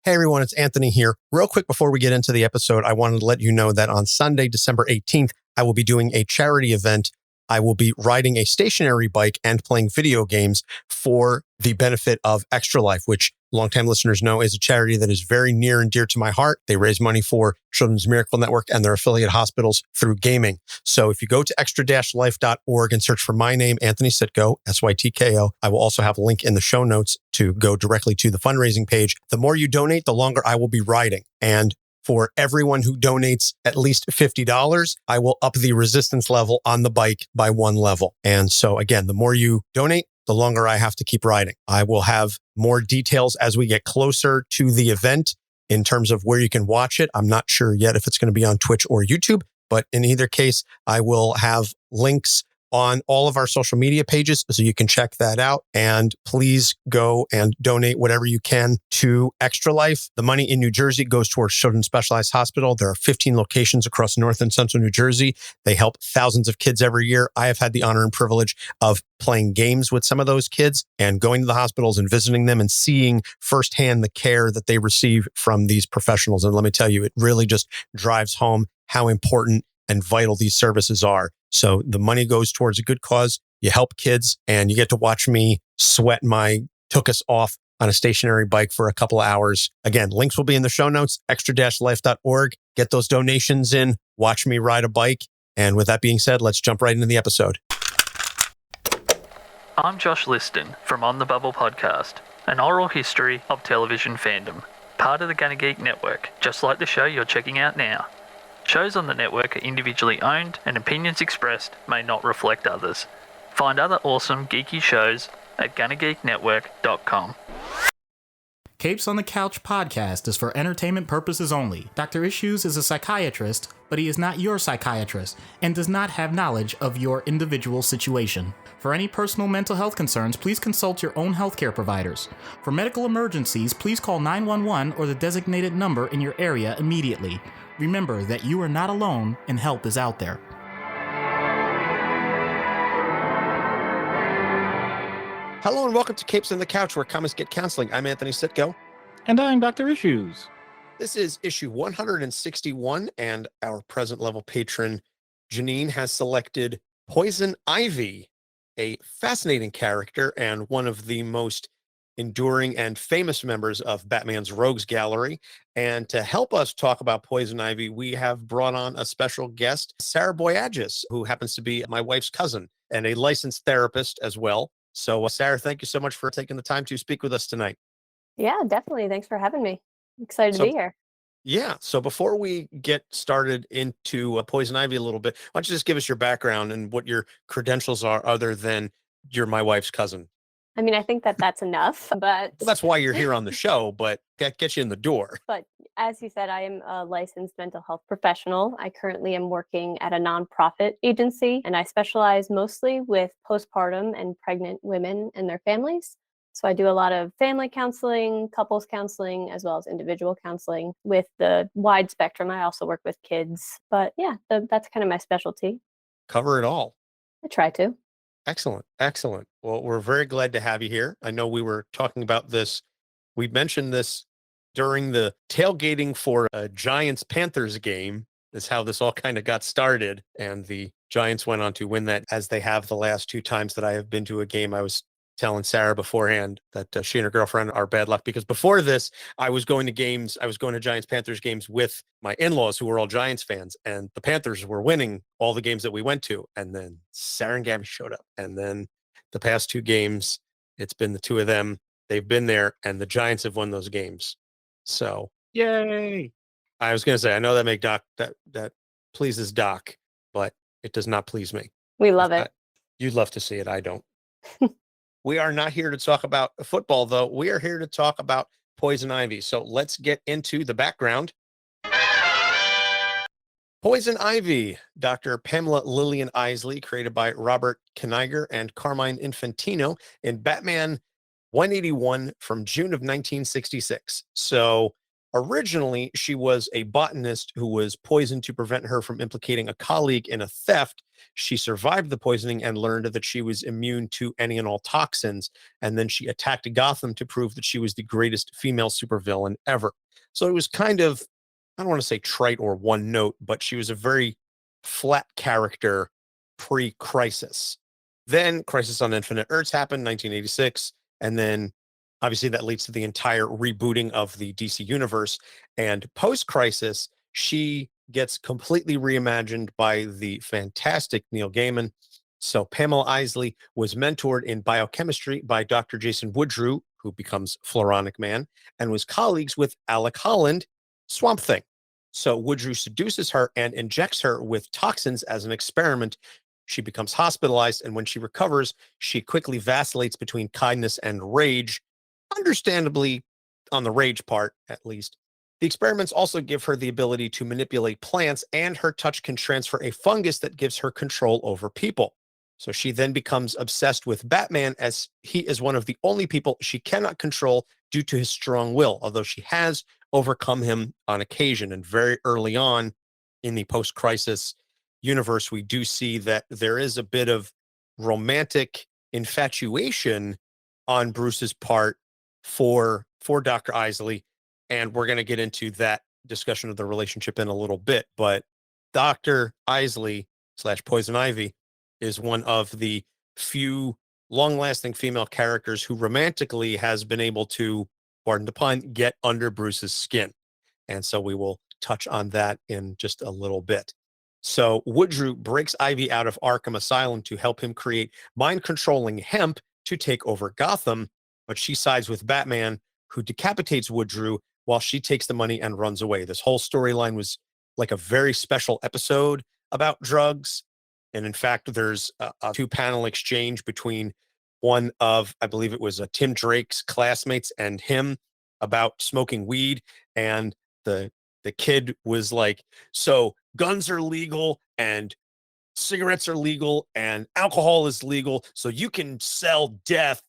Hey everyone, it's Anthony here. Real quick before we get into the episode, I wanted to let you know that on Sunday, December 18th, I will be doing a charity event. I will be riding a stationary bike and playing video games for the benefit of Extra Life, which longtime listeners know is a charity that is very near and dear to my heart. They raise money for Children's Miracle Network and their affiliate hospitals through gaming. So if you go to extra-life.org and search for my name, Anthony Sitko, Sytko, I will also have a link in the show notes to go directly to the fundraising page. The more you donate, the longer I will be riding. And for everyone who donates at least $50, I will up the resistance level on the bike by 1 level. And so again, the more you donate, the longer I have to keep riding. I will have more details as we get closer to the event in terms of where you can watch it. I'm not sure yet if it's going to be on Twitch or YouTube, but in either case, I will have links on all of our social media pages, so you can check that out. And please go and donate whatever you can to Extra Life. The money in New Jersey goes towards Children's Specialized Hospital. There are 15 locations across North and Central New Jersey. They help thousands of kids every year. I have had the honor and privilege of playing games with some of those kids and going to the hospitals and visiting them and seeing firsthand the care that they receive from these professionals. And let me tell you, it really just drives home how important and vital these services are. So the money goes towards a good cause. You help kids and you get to watch me sweat my tuchus off on a stationary bike for a couple of hours. Again, links will be in the show notes, extra-life.org. Get those donations in, watch me ride a bike. And with that being said, let's jump right into the episode. I'm Josh Liston from On the Bubble podcast, an oral history of television fandom, part of the Kanigher network, just like the show you're checking out now. Shows on the network are individually owned, and opinions expressed may not reflect others. Find other awesome geeky shows at GanaGeekNetwork.com. Capes on the Couch podcast is for entertainment purposes only. Dr. Issues is a psychiatrist, but he is not your psychiatrist and does not have knowledge of your individual situation. For any personal mental health concerns, please consult your own healthcare providers. For medical emergencies, please call 911 or the designated number in your area immediately. Remember that you are not alone and help is out there. Hello and welcome to Capes on the Couch, where comics get counseling. I'm Anthony Sitko. And I'm Dr. Issues. This is issue 161, and our present level patron, Janine, has selected Poison Ivy, a fascinating character and one of the most enduring and famous members of Batman's Rogues Gallery. And to help us talk about Poison Ivy, we have brought on a special guest, Sara Boyages, who happens to be my wife's cousin and a licensed therapist as well. So, Sara, thank you so much for taking the time to speak with us tonight. Yeah, definitely. Thanks for having me. Excited to be here. Yeah. So before we get started into Poison Ivy a little bit, why don't you just give us your background and what your credentials are other than you're my wife's cousin? I mean, I think that that's enough, but Well, that's why you're here on the show, but that gets you in the door. But as you said, I am a licensed mental health professional. I currently am working at a nonprofit agency, and I specialize mostly with postpartum and pregnant women and their families. So I do a lot of family counseling, couples counseling, as well as individual counseling with the wide spectrum. I also work with kids, but yeah, that's kind of my specialty. Cover it all. I try to. Excellent. Excellent. Well, we're very glad to have you here. I know we were talking about this. We mentioned this during the tailgating for a Giants-Panthers game, is how this all kind of got started. And the Giants went on to win that, as they have the last 2 times that I have been to a game. I was telling Sara beforehand that she and her girlfriend are bad luck, because before this, I was going to Giants-Panthers games with my in-laws who were all Giants fans, and the Panthers were winning all the games that we went to. And then Sara and Gabby showed up. And then the past 2 games, it's been the 2 of them. They've been there, and the Giants have won those games. So Yay! I was going to say, I know that pleases Doc, but it does not please me. We love it. You'd love to see it. I don't. We are not here to talk about football, though. We are here to talk about Poison Ivy. So let's get into the background. Poison Ivy, Dr. Pamela Lillian Isley, created by Robert Kanigher and Carmine Infantino in Batman 181 from June of 1966. So Originally, she was a botanist who was poisoned to prevent her from implicating a colleague in a theft. She survived the poisoning and learned that she was immune to any and all toxins. And then she attacked Gotham to prove that she was the greatest female supervillain ever. So it was kind of, I don't want to say trite or one note, but she was a very flat character pre-Crisis. Then Crisis on Infinite Earths happened, 1986, and then obviously that leads to the entire rebooting of the DC universe. And post-Crisis, she gets completely reimagined by the fantastic Neil Gaiman. So Pamela Isley was mentored in biochemistry by Dr. Jason Woodrue, who becomes Floronic Man, and was colleagues with Alec Holland, Swamp Thing. So Woodrue seduces her and injects her with toxins as an experiment. She becomes hospitalized, and when she recovers, she quickly vacillates between kindness and rage, understandably on the rage part, at least. The experiments also give her the ability to manipulate plants, and her touch can transfer a fungus that gives her control over people. So she then becomes obsessed with Batman, as he is one of the only people she cannot control due to his strong will, although she has overcome him on occasion. And very early on in the post-Crisis universe, we do see that there is a bit of romantic infatuation on Bruce's part for Dr. Isley, and we're going to get into that discussion of the relationship in a little bit. But Dr. Isley / Poison Ivy is one of the few long-lasting female characters who romantically has been able to, pardon the pun, get under Bruce's skin. And so we will touch on that in just a little bit. So Woodrue breaks Ivy out of Arkham Asylum to help him create mind-controlling hemp to take over Gotham, but she sides with Batman, who decapitates Woodrue while she takes the money and runs away. This whole storyline was like a very special episode about drugs. And in fact, there's a two-panel exchange between one of, I believe it was Tim Drake's classmates and him about smoking weed. And the kid was like, so guns are legal and cigarettes are legal and alcohol is legal. So you can sell death,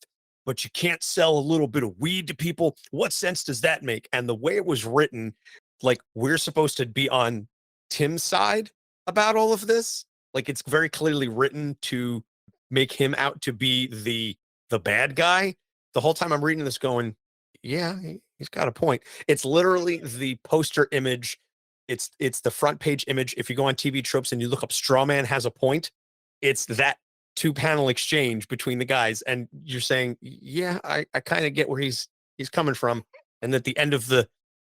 but you can't sell a little bit of weed to people. What sense does that make? And the way it was written, like we're supposed to be on Tim's side about all of this. Like it's very clearly written to make him out to be the bad guy. The whole time I'm reading this going, yeah, he's got a point. It's literally the poster image. It's the front page image. If you go on TV Tropes and you look up Straw Man has a point, it's that two-panel exchange between the guys. And you're saying, yeah, I kind of get where he's coming from. And at the end of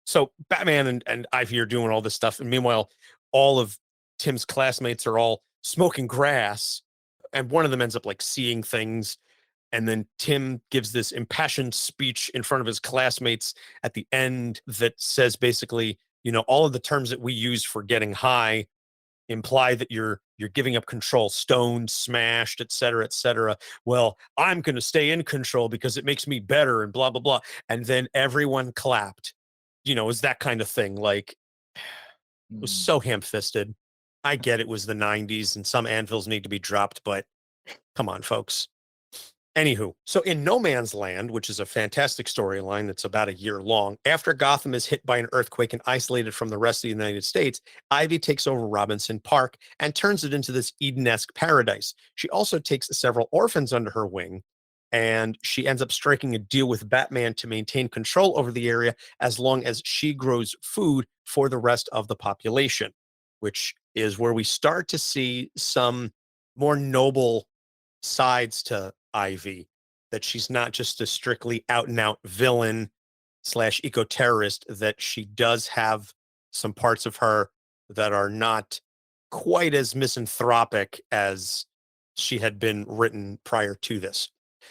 so Batman and Ivy are doing all this stuff. And meanwhile, all of Tim's classmates are all smoking grass. And one of them ends up like seeing things. And then Tim gives this impassioned speech in front of his classmates at the end that says basically, you know, all of the terms that we use for getting high imply that you're giving up control, stoned, smashed, et cetera, et cetera. Well, I'm going to stay in control because it makes me better and blah, blah, blah. And then everyone clapped, you know, is that kind of thing. Like it was so ham-fisted. I get it was the 90s and some anvils need to be dropped, but come on, folks. Anywho, so in No Man's Land, which is a fantastic storyline that's about a year long, after Gotham is hit by an earthquake and isolated from the rest of the United States, Ivy takes over Robinson Park and turns it into this Eden-esque paradise. She also takes several orphans under her wing, and she ends up striking a deal with Batman to maintain control over the area as long as she grows food for the rest of the population, which is where we start to see some more noble sides to Ivy, that she's not just a strictly out and out villain / eco-terrorist, that she does have some parts of her that are not quite as misanthropic as she had been written prior to this.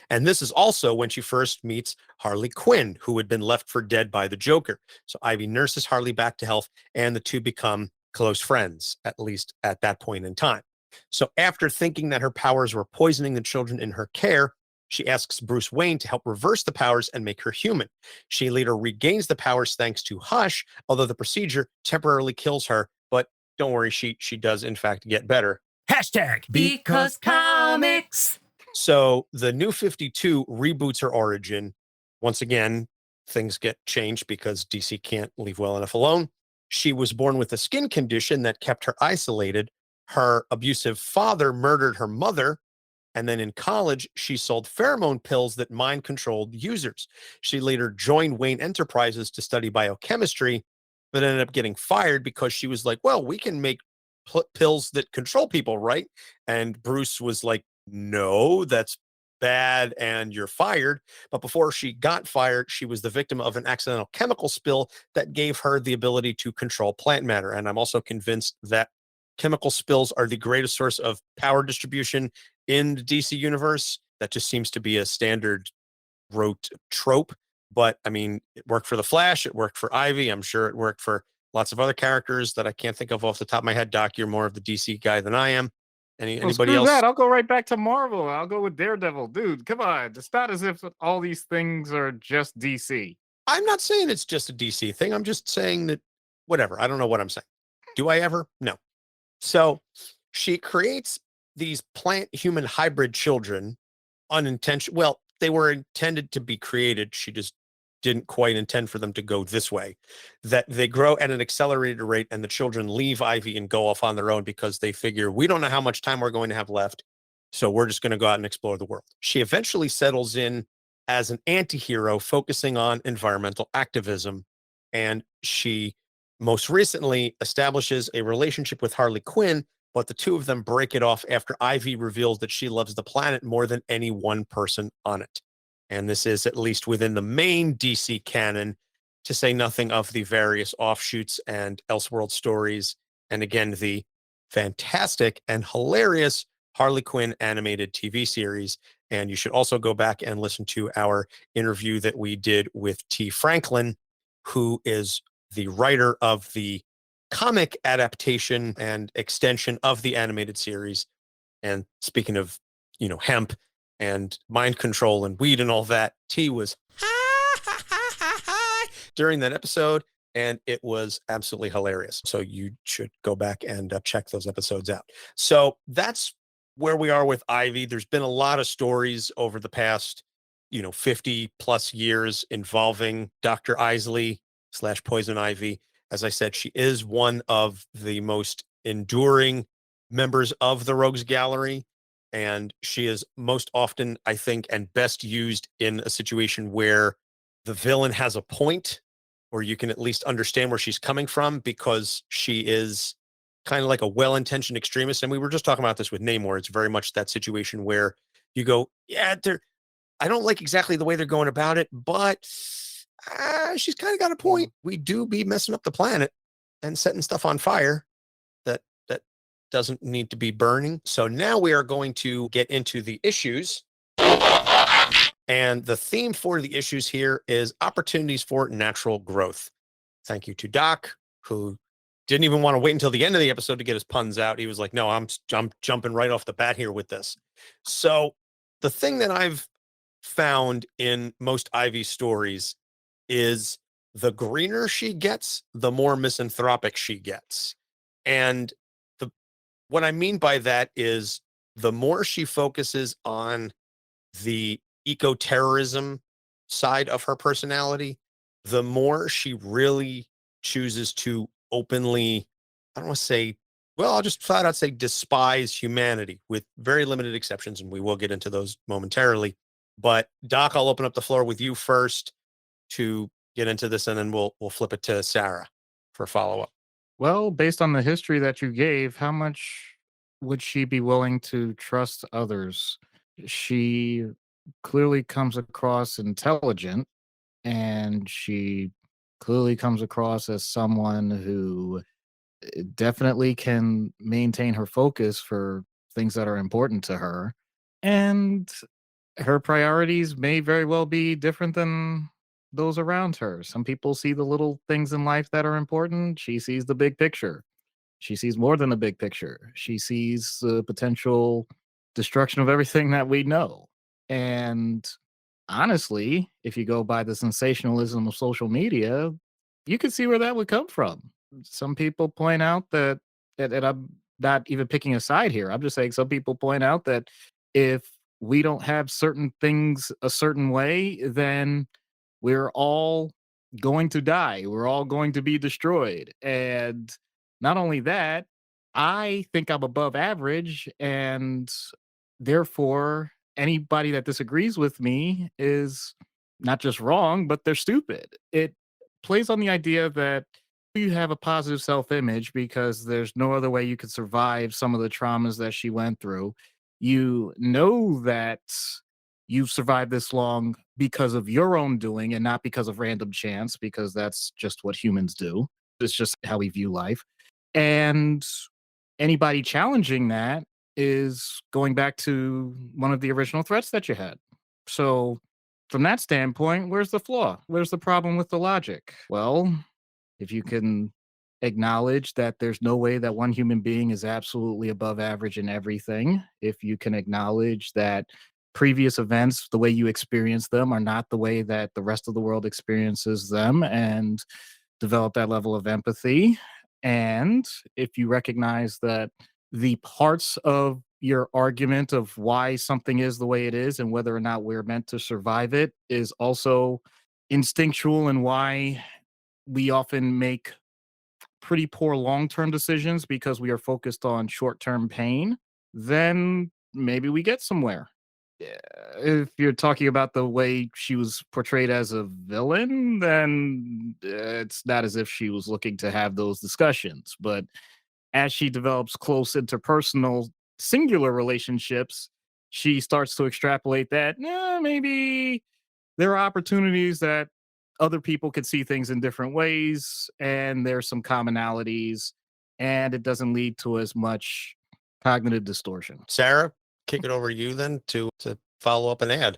And this is also when she first meets Harley Quinn, who had been left for dead by the Joker. So Ivy nurses Harley back to health, and the two become close friends, at least at that point in time. So after thinking that her powers were poisoning the children in her care, she asks Bruce Wayne to help reverse the powers and make her human. She later regains the powers thanks to Hush, although the procedure temporarily kills her. But don't worry, she does in fact get better. Hashtag because comics. So the New 52 reboots her origin. Once again, things get changed because DC can't leave well enough alone. She was born with a skin condition that kept her isolated. Her abusive father murdered her mother. And then in college, she sold pheromone pills that mind controlled users. She later joined Wayne Enterprises to study biochemistry, but ended up getting fired because she was like, well, we can make pills that control people, right? And Bruce was like, no, that's bad and you're fired. But before she got fired, she was the victim of an accidental chemical spill that gave her the ability to control plant matter. And I'm also convinced that chemical spills are the greatest source of power distribution in the DC universe. That just seems to be a standard rote trope. But I mean, it worked for the Flash, it worked for Ivy. I'm sure it worked for lots of other characters that I can't think of off the top of my head. Doc, you're more of the DC guy than I am. Anybody screw else? that. I'll go right back to Marvel. I'll go with Daredevil. Dude, come on. It's not as if all these things are just DC. I'm not saying it's just a DC thing. I'm just saying that whatever. I don't know what I'm saying. Do I ever? No. So she creates these plant human hybrid children unintentional. Well, they were intended to be created. She just didn't quite intend for them to go this way. That they grow at an accelerated rate and the children leave Ivy and go off on their own because they figure we don't know how much time we're going to have left. So we're just going to go out and explore the world. She eventually settles in as an anti-hero focusing on environmental activism. And she most recently establishes a relationship with Harley Quinn, but the two of them break it off after Ivy reveals that she loves the planet more than any one person on it. And this is at least within the main DC canon, to say nothing of the various offshoots and Elseworld stories. And again, the fantastic and hilarious Harley Quinn animated TV series. And you should also go back and listen to our interview that we did with T. Franklin, who is the writer of the comic adaptation and extension of the animated series. And speaking of, hemp and mind control and weed and all that, T was during that episode, and it was absolutely hilarious. So you should go back and check those episodes out. So that's where we are with Ivy. There's been a lot of stories over the past, 50 plus years involving Dr. Isley / Poison Ivy. As I said, she is one of the most enduring members of the Rogues Gallery. And she is most often, I think, and best used in a situation where the villain has a point, or you can at least understand where she's coming from, because she is kind of like a well-intentioned extremist. And we were just talking about this with Namor. It's very much that situation where you go, yeah, I don't like exactly the way they're going about it, but she's kind of got a point. We do be messing up the planet and setting stuff on fire that doesn't need to be burning. So now we are going to get into the issues. And the theme for the issues here is opportunities for natural growth. Thank you to Doc, who didn't even want to wait until the end of the episode to get his puns out. He was like, no, I'm jumping right off the bat here with this. So the thing that I've found in most Ivy stories is the greener she gets, the more misanthropic she gets. And what I mean by that is the more she focuses on the eco-terrorism side of her personality, the more she really chooses to openly, I don't want to say, well, I'll just flat out say despise humanity, with very limited exceptions, and we will get into those momentarily. But Doc, I'll open up the floor with you first to get into this, and then we'll flip it to Sara for follow-up. Well, based on the history that you gave, how much would she be willing to trust others? She clearly comes across intelligent, and she clearly comes across as someone who definitely can maintain her focus for things that are important to her. And her priorities may very well be different than those around her. Some people see the little things in life that are important. She sees the big picture. She sees more than the big picture. She sees the potential destruction of everything that we know. And honestly, if you go by the sensationalism of social media, you can see where that would come from. Some people point out that, and I'm not even picking a side here. I'm just saying some people point out that if we don't have certain things a certain way, then we're all going to die. We're all going to be destroyed. And not only that, I think I'm above average, and therefore anybody that disagrees with me is not just wrong, but they're stupid. It plays on the idea that you have a positive self-image because there's no other way you could survive some of the traumas that she went through. You know that you've survived this long because of your own doing and not because of random chance, because that's just what humans do. It's just how we view life. And anybody challenging that is going back to one of the original threats that you had. So, from that standpoint, where's the flaw? Where's the problem with the logic? Well, if you can acknowledge that there's no way that one human being is absolutely above average in everything, if you can acknowledge that previous events, the way you experience them, are not the way that the rest of the world experiences them, and develop that level of empathy. And if you recognize that the parts of your argument of why something is the way it is and whether or not we're meant to survive it is also instinctual, and why we often make pretty poor long-term decisions because we are focused on short-term pain, then maybe we get somewhere. Yeah, if you're talking about the way she was portrayed as a villain, then it's not as if she was looking to have those discussions. But as she develops close interpersonal singular relationships, she starts to extrapolate that maybe there are opportunities that other people could see things in different ways, and there's some commonalities, and it doesn't lead to as much cognitive distortion. Sarah, kick it over to you then to follow up and add.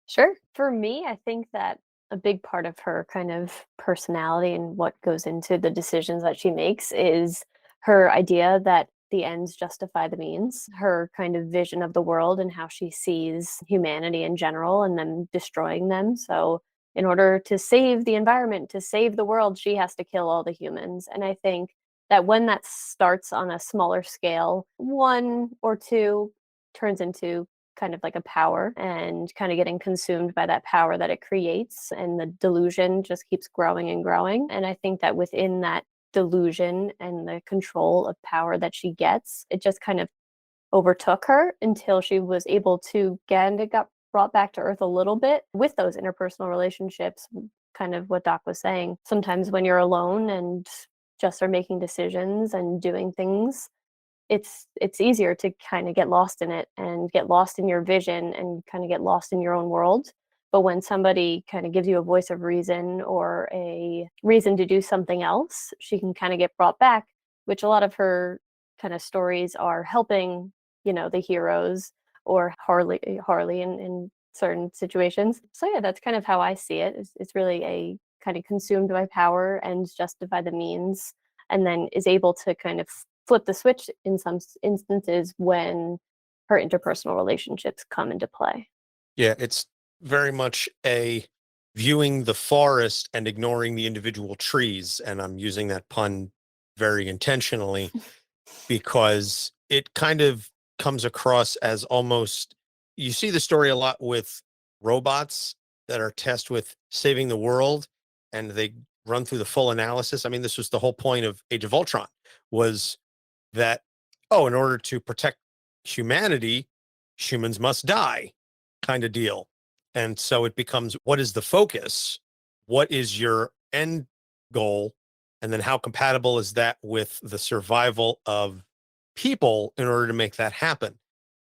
Sure. For me, I think that a big part of her kind of personality and what goes into the decisions that she makes is her idea that the ends justify the means, her kind of vision of the world and how she sees humanity in general and then destroying them. So, in order to save the environment, to save the world, she has to kill all the humans. And I think that when that starts on a smaller scale, one or two turns into kind of like a power and kind of getting consumed by that power that it creates. And the delusion just keeps growing and growing. And I think that within that delusion and the control of power that she gets, it just kind of overtook her until she was able to kind of got brought back to earth a little bit with those interpersonal relationships. Kind of what Doc was saying. Sometimes when you're alone and just are making decisions and doing things, it's easier to kind of get lost in it and get lost in your vision and kind of get lost in your own world. But when somebody kind of gives you a voice of reason or a reason to do something else, she can kind of get brought back, which a lot of her kind of stories are helping, the heroes or Harley in certain situations. So yeah, that's kind of how I see it. It's really a kind of consumed by power and justify the means, and then is able to kind of flip the switch in some instances when her interpersonal relationships come into play. Yeah, it's very much a viewing the forest and ignoring the individual trees. And I'm using that pun very intentionally because it kind of comes across as almost, you see the story a lot with robots that are tasked with saving the world and they run through the full analysis. I mean, this was the whole point of Age of Ultron, was that, oh, in order to protect humanity, humans must die, kind of deal. And so it becomes, what is the focus? What is your end goal? And then how compatible is that with the survival of people in order to make that happen?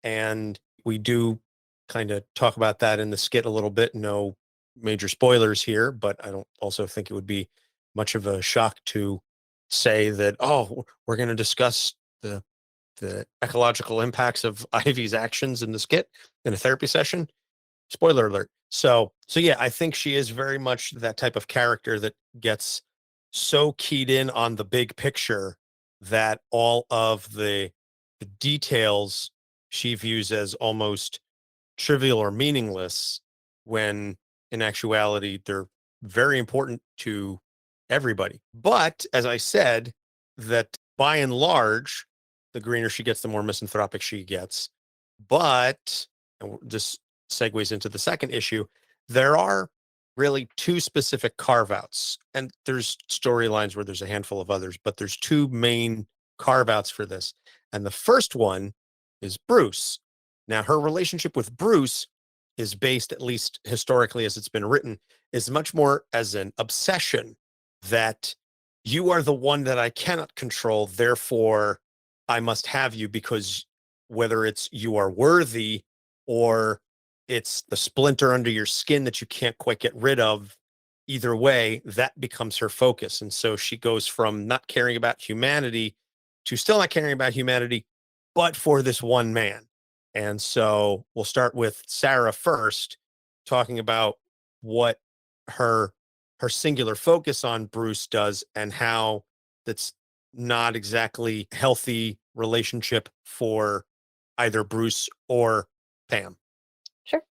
And we do kind of talk about that in the skit a little bit. No major spoilers here, but I don't also think it would be much of a shock to say that, oh, we're going to discuss the ecological impacts of Ivy's actions in the skit in a therapy session. Spoiler alert. So yeah, I think she is very much that type of character that gets so keyed in on the big picture that all of the details she views as almost trivial or meaningless, when in actuality they're very important to everybody. But as I said, that by and large, the greener she gets, the more misanthropic she gets. But, and this segues into the second issue, there are really two specific carve outs. And there's storylines where there's a handful of others, but there's two main carve outs for this. And the first one is Bruce. Now, her relationship with Bruce is based, at least historically as it's been written, is much more as an obsession that you are the one that I cannot control. Therefore, I must have you, because whether it's you are worthy or it's the splinter under your skin that you can't quite get rid of, either way, that becomes her focus. And so she goes from not caring about humanity to still not caring about humanity, but for this one man. And so we'll start with Sara first, talking about what her singular focus on Bruce does and how that's not exactly healthy relationship for either Bruce or Pam. Sure.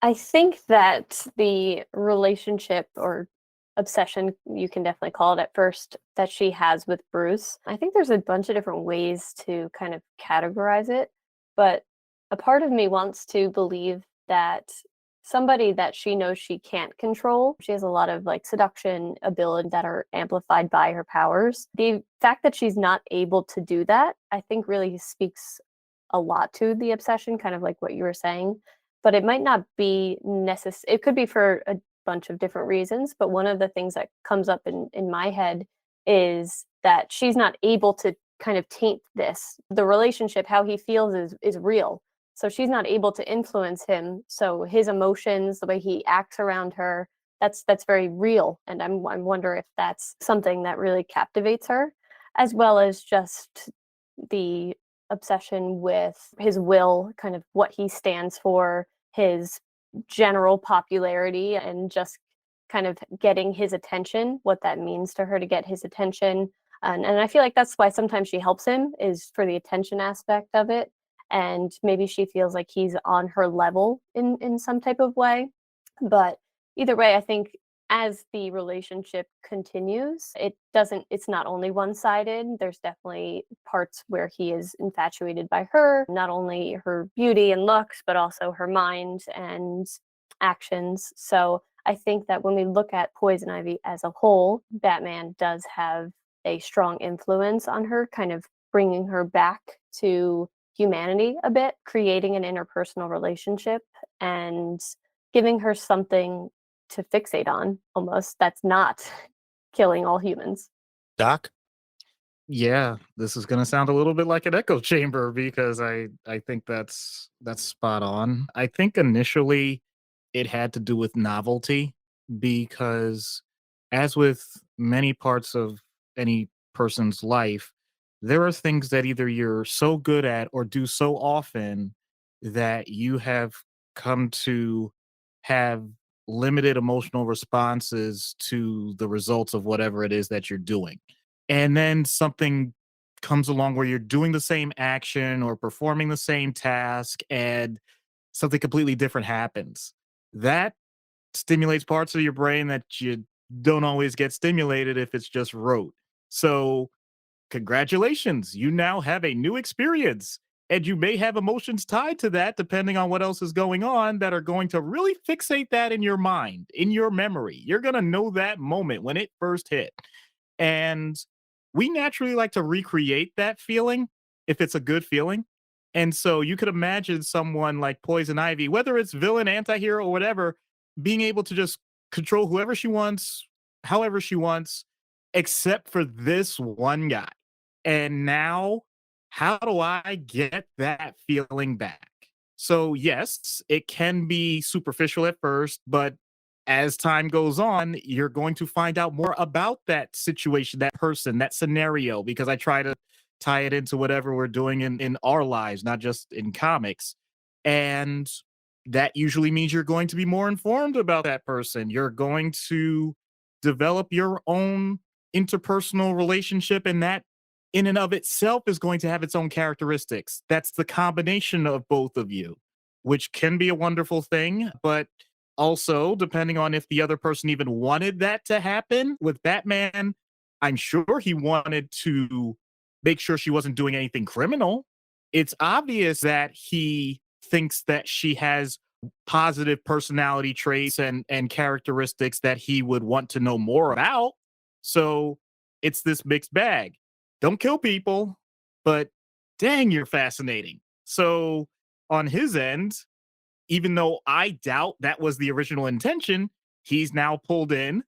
I think that the relationship or obsession, you can definitely call it at first, that she has with Bruce, I think there's a bunch of different ways to kind of categorize it. But a part of me wants to believe that somebody that she knows she can't control, she has a lot of like seduction ability that are amplified by her powers. The fact that she's not able to do that, I think really speaks a lot to the obsession, kind of like what you were saying. But it might not be necessary. It could be for a bunch of different reasons. But one of the things that comes up in my head is that she's not able to kind of taint this. The relationship, how he feels is real. So she's not able to influence him. So his emotions, the way he acts around her, that's very real. And I wonder if that's something that really captivates her, as well as just the obsession with his will, kind of what he stands for, his general popularity, and just kind of getting his attention, what that means to her to get his attention. And I feel like that's why sometimes she helps him, is for the attention aspect of it. And maybe she feels like he's on her level in some type of way. But either way, I think as the relationship continues, it's not only one-sided. There's definitely parts where he is infatuated by her, not only her beauty and looks, but also her mind and actions. So I think that when we look at Poison Ivy as a whole, Batman does have a strong influence on her, kind of bringing her back to humanity a bit, creating an interpersonal relationship and giving her something to fixate on, almost, that's not killing all humans. Doc? Yeah, this is gonna sound a little bit like an echo chamber because I think that's spot on. I think initially it had to do with novelty because as with many parts of any person's life, there are things that either you're so good at or do so often that you have come to have limited emotional responses to the results of whatever it is that you're doing. And then something comes along where you're doing the same action or performing the same task and something completely different happens. That stimulates parts of your brain that you don't always get stimulated if it's just rote. So, congratulations, you now have a new experience. And you may have emotions tied to that, depending on what else is going on, that are going to really fixate that in your mind, in your memory. You're going to know that moment when it first hit. And we naturally like to recreate that feeling if it's a good feeling. And so you could imagine someone like Poison Ivy, whether it's villain, anti-hero, or whatever, being able to just control whoever she wants, however she wants, except for this one guy. And now, how do I get that feeling back? So, yes, it can be superficial at first, but as time goes on, you're going to find out more about that situation, that person, that scenario, because I try to tie it into whatever we're doing in our lives, not just in comics. And that usually means you're going to be more informed about that person. You're going to develop your own interpersonal relationship, and that in and of itself is going to have its own characteristics. That's the combination of both of you, which can be a wonderful thing, but also, depending on if the other person even wanted that to happen, with Batman, I'm sure he wanted to make sure she wasn't doing anything criminal. It's obvious that he thinks that she has positive personality traits and characteristics that he would want to know more about. So it's this mixed bag. Don't kill people, but dang, you're fascinating. So on his end, even though I doubt that was the original intention, he's now pulled in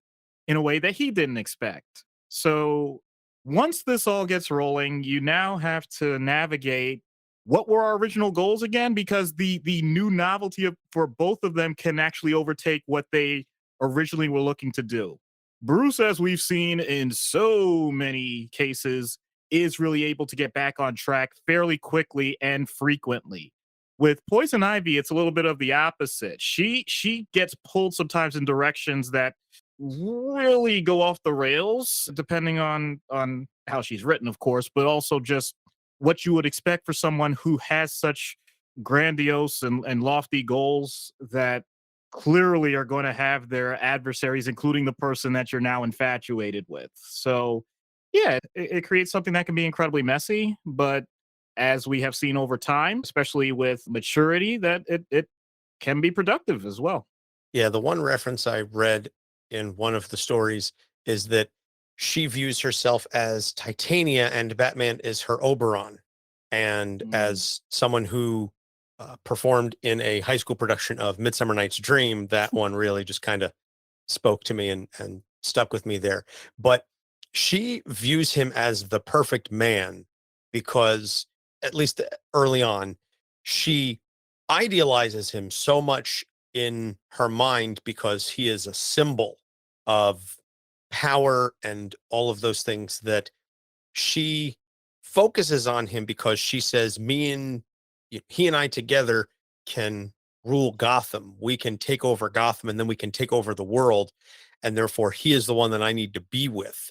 a way that he didn't expect. So once this all gets rolling, you now have to navigate what were our original goals again, because the new novelty for both of them can actually overtake what they originally were looking to do. Bruce, as we've seen in so many cases, is really able to get back on track fairly quickly and frequently. With Poison Ivy, it's a little bit of the opposite. She gets pulled sometimes in directions that really go off the rails, depending on how she's written, of course, but also just what you would expect for someone who has such grandiose and lofty goals that clearly are going to have their adversaries, including the person that you're now infatuated with. So, yeah, it creates something that can be incredibly messy, but as we have seen over time, especially with maturity, that it can be productive as well. Yeah, the one reference I read in one of the stories is that she views herself as Titania and Batman is her Oberon. And Mm. as someone who performed in a high school production of Midsummer Night's Dream, that one really just kind of spoke to me and stuck with me there. But she views him as the perfect man because, at least early on, she idealizes him so much in her mind because he is a symbol of power and all of those things that she focuses on him because she says he and I together can rule Gotham. We can take over Gotham and then we can take over the world. And therefore he is the one that I need to be with.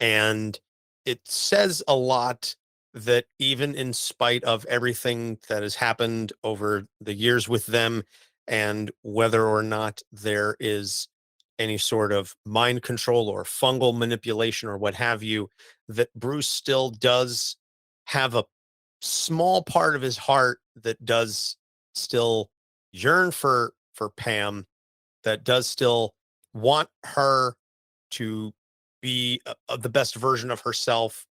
And it says a lot that even in spite of everything that has happened over the years with them, and whether or not there is any sort of mind control or fungal manipulation or what have you, that Bruce still does have a small part of his heart that does still yearn for Pam, that does still want her to be the best version of herself,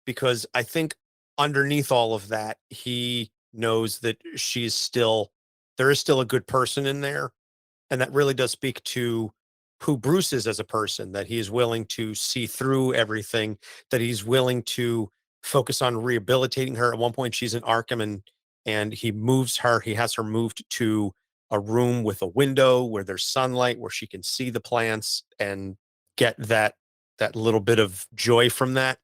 because I think underneath all of that he knows that there is still a good person in there, and that really does speak to who Bruce is as a person, that he is willing to see through everything, that he's willing to focus on rehabilitating her. At one point, she's in Arkham and he has her moved to a room with a window where there's sunlight, where she can see the plants and get that little bit of joy from that,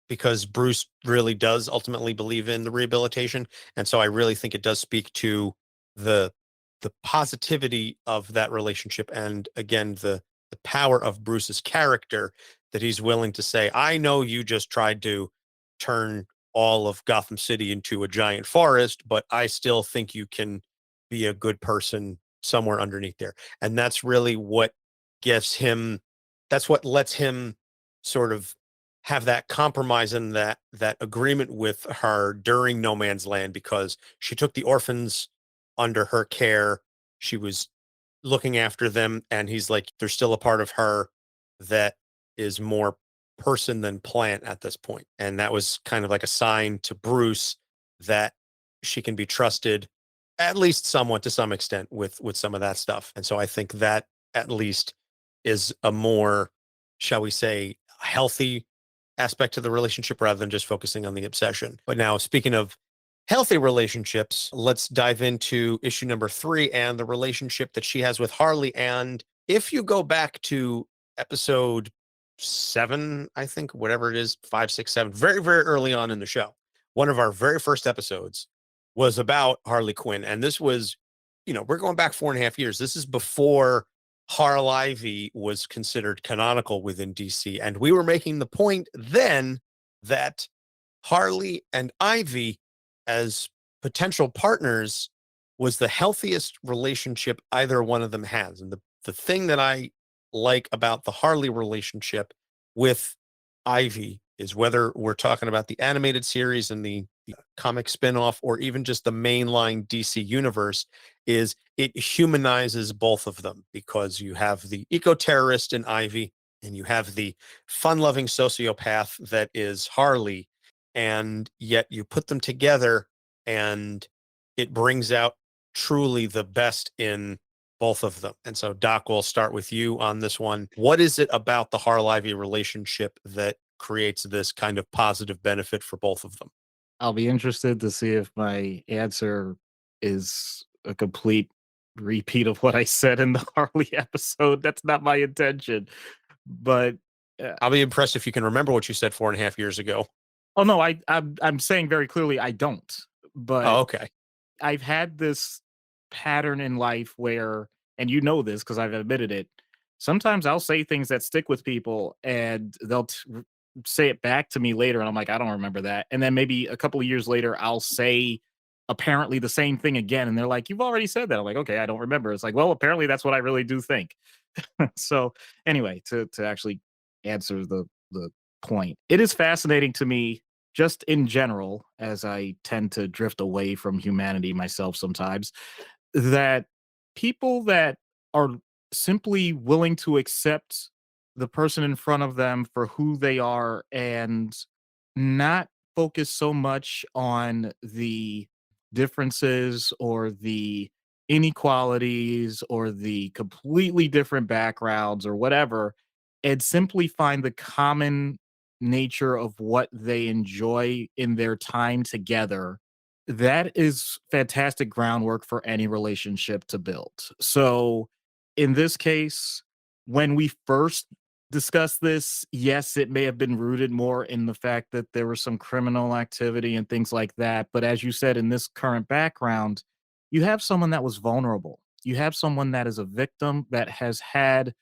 because Bruce really does ultimately believe in the rehabilitation. And so I really think it does speak to the the positivity of that relationship, and again the power of Bruce's character, that he's willing to say, I know you just tried to turn all of Gotham City into a giant forest, but I still think you can be a good person somewhere underneath there. And that's really what gives him that's what lets him sort of have that compromise and that agreement with her during No Man's Land, because she took the orphans under her care. She was looking after them, and he's like, there's still a part of her that is more person than plant at this point. And that was kind of like a sign to Bruce that she can be trusted, at least somewhat, to some extent, with some of that stuff. And so I think that at least is a more, shall we say, healthy aspect to the relationship rather than just focusing on the obsession. But now, speaking of healthy relationships, let's dive into issue number 3 and the relationship that she has with Harley. And if you go back to episode 7, I think, whatever it is, 5, 6, 7, very, very early on in the show, one of our very first episodes was about Harley Quinn. And this was, we're going back 4.5 years. This is before Harley was considered canonical within DC. And we were making the point then that Harley and Ivy as potential partners was the healthiest relationship either one of them has. And the thing that I like about the Harley relationship with Ivy is, whether we're talking about the animated series and the comic spinoff or even just the mainline DC universe is it humanizes both of them, because you have the eco-terrorist in Ivy and you have the fun-loving sociopath that is Harley, and yet you put them together and it brings out truly the best in both of them. And so, Doc, we'll start with you on this one. What is it about the Harley relationship that creates this kind of positive benefit for both of them? I'll be interested to see if my answer is a complete repeat of what I said in the Harley episode. That's not my intention. But I'll be impressed if you can remember what you said 4.5 years ago. oh no, I'm saying very clearly I don't. But Oh, okay. I've had this pattern in life where, and you know this because I've admitted it, sometimes I'll say things that stick with people and they'll say it back to me later. And I'm like, I don't remember that. And then maybe a couple of years later, I'll say apparently the same thing again. And they're like, you've already said that. I'm like, okay, I don't remember. It's like, well, apparently that's what I really do think. So anyway, to actually answer the point, it is fascinating to me just in general, as I tend to drift away from humanity myself sometimes, that people that are simply willing to accept the person in front of them for who they are and not focus so much on the differences or the inequalities or the completely different backgrounds or whatever, and simply find the common nature of what they enjoy in their time together. That is fantastic groundwork for any relationship to build. So, in this case, when we first discussed this, yes, it may have been rooted more in the fact that there was some criminal activity and things like that. But as you said, in this current background, you have someone that was vulnerable. You have someone that is a victim that has had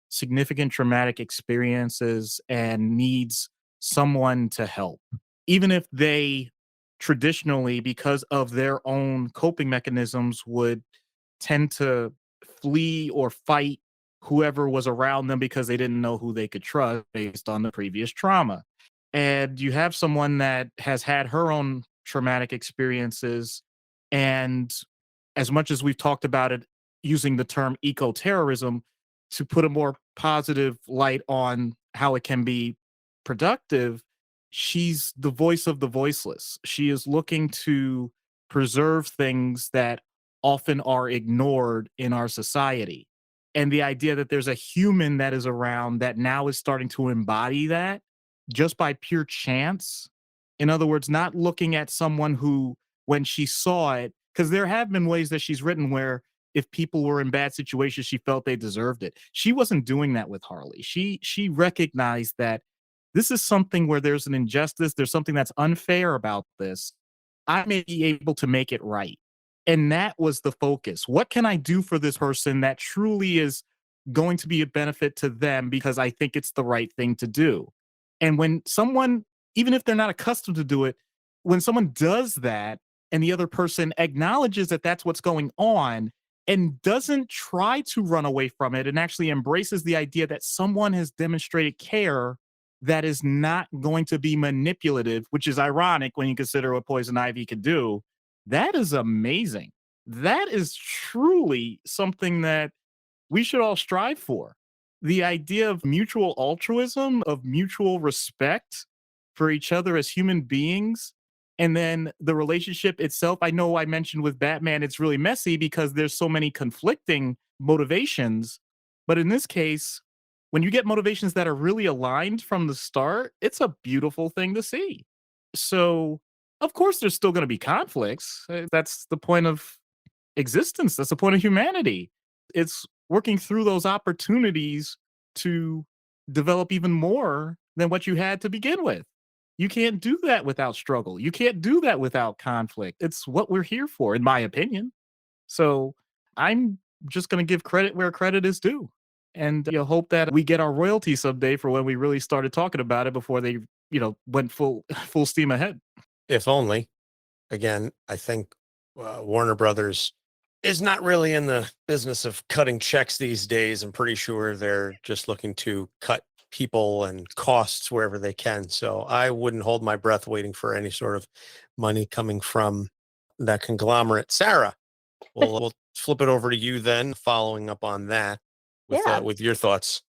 significant traumatic experiences and needs someone to help. Even if they traditionally, because of their own coping mechanisms, would tend to flee or fight whoever was around them because they didn't know who they could trust based on the previous trauma. And you have someone that has had her own traumatic experiences. And as much as we've talked about it using the term eco terrorism to put a more positive light on how it can be productive, she's the voice of the voiceless. She is looking to preserve things that often are ignored in our society. And the idea that there's a human that is around that now is starting to embody that just by pure chance. In other words, not looking at someone who, when she saw it, because there have been ways that she's written where if people were in bad situations, she felt they deserved it. She wasn't doing that with Harley. She recognized that this is something where there's an injustice, there's something that's unfair about this. I may be able to make it right. And that was the focus. What can I do for this person that truly is going to be a benefit to them because I think it's the right thing to do? And when someone, even if they're not accustomed to do it, when someone does that and the other person acknowledges that that's what's going on and doesn't try to run away from it and actually embraces the idea that someone has demonstrated care that is not going to be manipulative, which is ironic when you consider what Poison Ivy could do. That is amazing. That is truly something that we should all strive for. The idea of mutual altruism, of mutual respect for each other as human beings, and then the relationship itself. I know I mentioned with Batman, it's really messy because there's so many conflicting motivations. But in this case, when you get motivations that are really aligned from the start, it's a beautiful thing to see. So, of course, there's still going to be conflicts. That's the point of existence. That's the point of humanity. It's working through those opportunities to develop even more than what you had to begin with. You can't do that without struggle. You can't do that without conflict. It's what we're here for, in my opinion. So I'm just going to give credit where credit is due. And hope that we get our royalty someday for when we really started talking about it before they, went full steam ahead. If only. Again, I think Warner Brothers is not really in the business of cutting checks these days. I'm pretty sure they're just looking to cut people and costs wherever they can. So I wouldn't hold my breath waiting for any sort of money coming from that conglomerate. Sara, we'll flip it over to you then, following up on that Yeah. with your thoughts.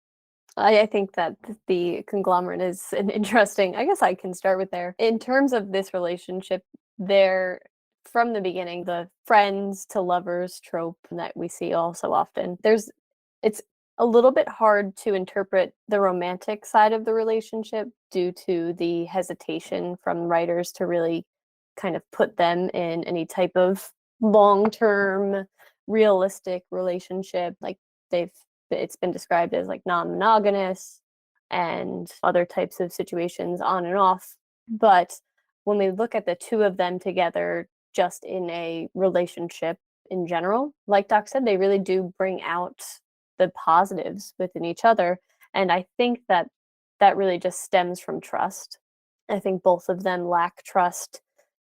I think that the conglomerate is an interesting, I guess I can start with there. In terms of this relationship, they're from the beginning, the friends to lovers trope that we see all so often. It's a little bit hard to interpret the romantic side of the relationship due to the hesitation from writers to really kind of put them in any type of long-term realistic relationship. Like it's been described as like non-monogamous and other types of situations on and off. But when we look at the two of them together just in a relationship in general, like Doc said, they really do bring out the positives within each other. And I think that that really just stems from trust. I think both of them lack trust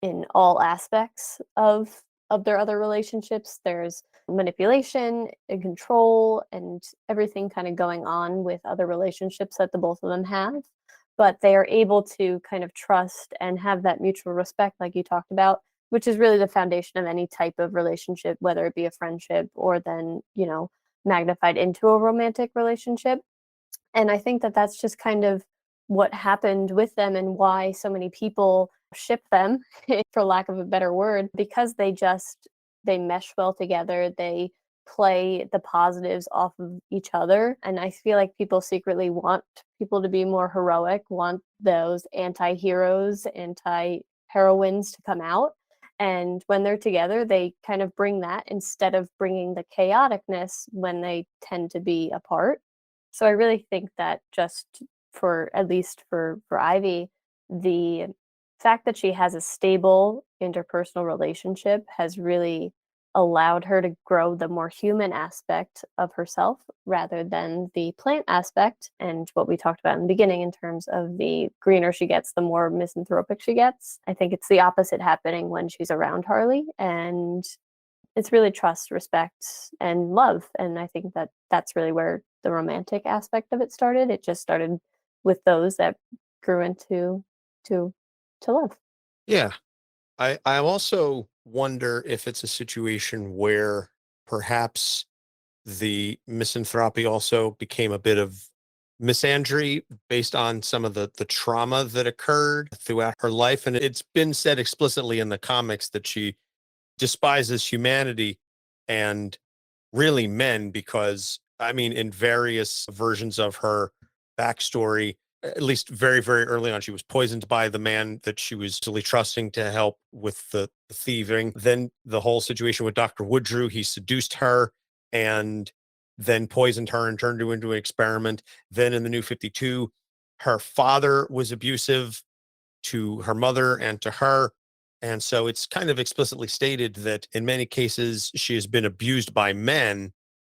in all aspects of their other relationships. There's manipulation and control and everything kind of going on with other relationships that the both of them have. But they are able to kind of trust and have that mutual respect, like you talked about, which is really the foundation of any type of relationship, whether it be a friendship or then, magnified into a romantic relationship. And I think that that's just kind of what happened with them and why so many people ship them, for lack of a better word, because they mesh well together. They play the positives off of each other. And I feel like people secretly want people to be more heroic, want those anti-heroes, anti-heroines to come out. And when they're together, they kind of bring that instead of bringing the chaoticness when they tend to be apart. So I really think that just for, at least for Ivy, the fact that she has a stable interpersonal relationship has really allowed her to grow the more human aspect of herself rather than the plant aspect. And what we talked about in the beginning in terms of the greener she gets, the more misanthropic she gets. I think it's the opposite happening when she's around Harley. And it's really trust, respect, and love. And I think that that's really where the romantic aspect of it started. It just started with those that grew into to love. Yeah. I also wonder if it's a situation where perhaps the misanthropy also became a bit of misandry based on some of the trauma that occurred throughout her life. And it's been said explicitly in the comics that she despises humanity and really men because, I mean, in various versions of her backstory, at least very, very early on, she was poisoned by the man that she was really trusting to help with the thieving. Then the whole situation with Dr. Woodrue, he seduced her and then poisoned her and turned her into an experiment. Then in the New 52, her father was abusive to her mother and to her. And so it's kind of explicitly stated that in many cases she has been abused by men.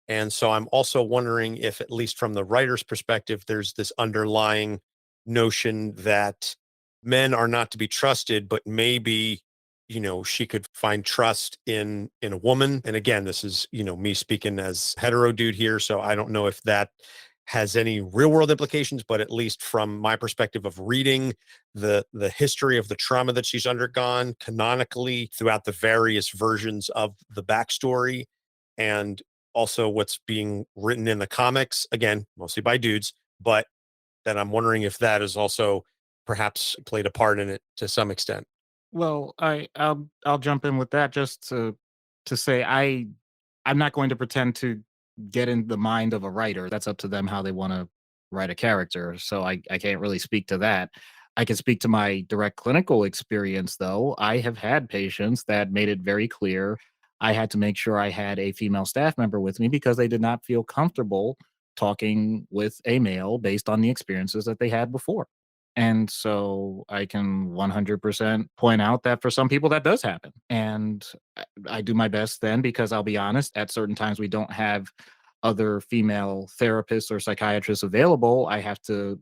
And so I'm also wondering if, at least from the writer's perspective, there's this underlying notion that men are not to be trusted, but maybe, she could find trust in a woman. And again, this is, me speaking as hetero dude here. So I don't know if that has any real world implications, but at least from my perspective of reading the history of the trauma that she's undergone canonically throughout the various versions of the backstory, and also what's being written in the comics, again, mostly by dudes, but that I'm wondering if that has also perhaps played a part in it to some extent. Well, I'll jump in with that just to say I'm not going to pretend to get in the mind of a writer. That's up to them how they want to write a character. So I can't really speak to that. I can speak to my direct clinical experience though. I have had patients that made it very clear I had to make sure I had a female staff member with me because they did not feel comfortable talking with a male based on the experiences that they had before. And so I can 100% point out that for some people that does happen. And I do my best then because I'll be honest, at certain times we don't have other female therapists or psychiatrists available. I have to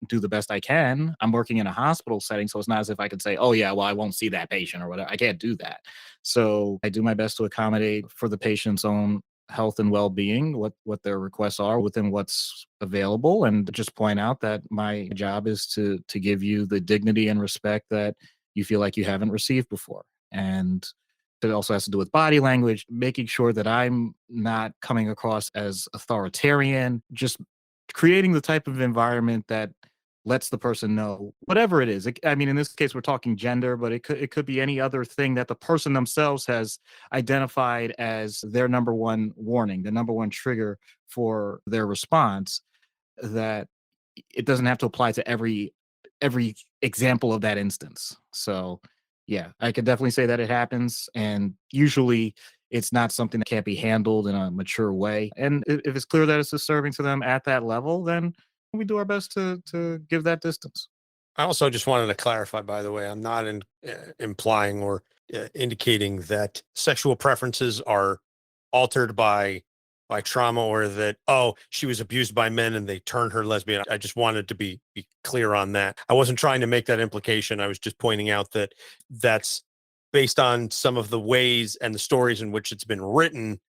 do the best I can. I'm working in a hospital setting, so it's not as if I could say, oh, yeah, well, I won't see that patient or whatever. I can't do that. So I do my best to accommodate for the patient's own health and well-being, what their requests are within what's available, and just point out that my job is to give you the dignity and respect that you feel like you haven't received before. And it also has to do with body language, making sure that I'm not coming across as authoritarian, just creating the type of environment that lets the person know whatever it is. I mean, in this case, we're talking gender, but it could be any other thing that the person themselves has identified as their number one warning, the number one trigger for their response, that it doesn't have to apply to every example of that instance. So yeah, I could definitely say that it happens, and usually it's not something that can't be handled in a mature way. And if it's clear that it's disturbing to them at that level, then we do our best to give that distance. I also just wanted to clarify, by the way, I'm not implying or indicating that sexual preferences are altered by trauma, or that, oh, she was abused by men and they turned her lesbian. I just wanted to be clear on that. I wasn't trying to make that implication. I was just pointing out that that's based on some of the ways and the stories in which it's been written,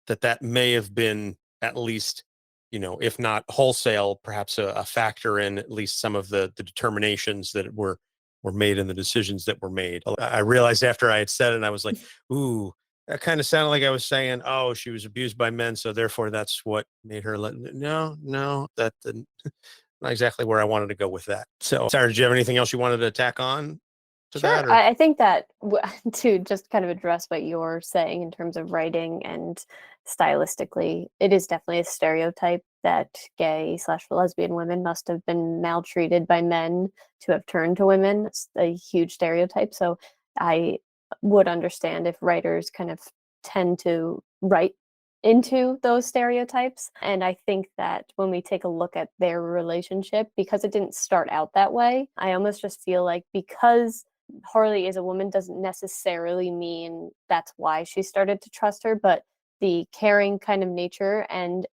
that may have been, at least, if not wholesale, perhaps a factor in at least some of the determinations that were made and the decisions that were made. I realized after I had said it, and I was like, ooh, that kind of sounded like I was saying, oh, she was abused by men, so therefore that's what made her no, that didn't, not exactly where I wanted to go with that. So, Sarah, did you have anything else you wanted to tack on to Sure. that? Or? I think that to just kind of address what you're saying in terms of writing and stylistically, it is definitely a stereotype that gay/lesbian women must have been maltreated by men to have turned to women. It's a huge stereotype. So I would understand if writers kind of tend to write into those stereotypes. And I think that when we take a look at their relationship, because it didn't start out that way, I almost just feel like because Harley is a woman doesn't necessarily mean that's why she started to trust her, but the caring kind of nature and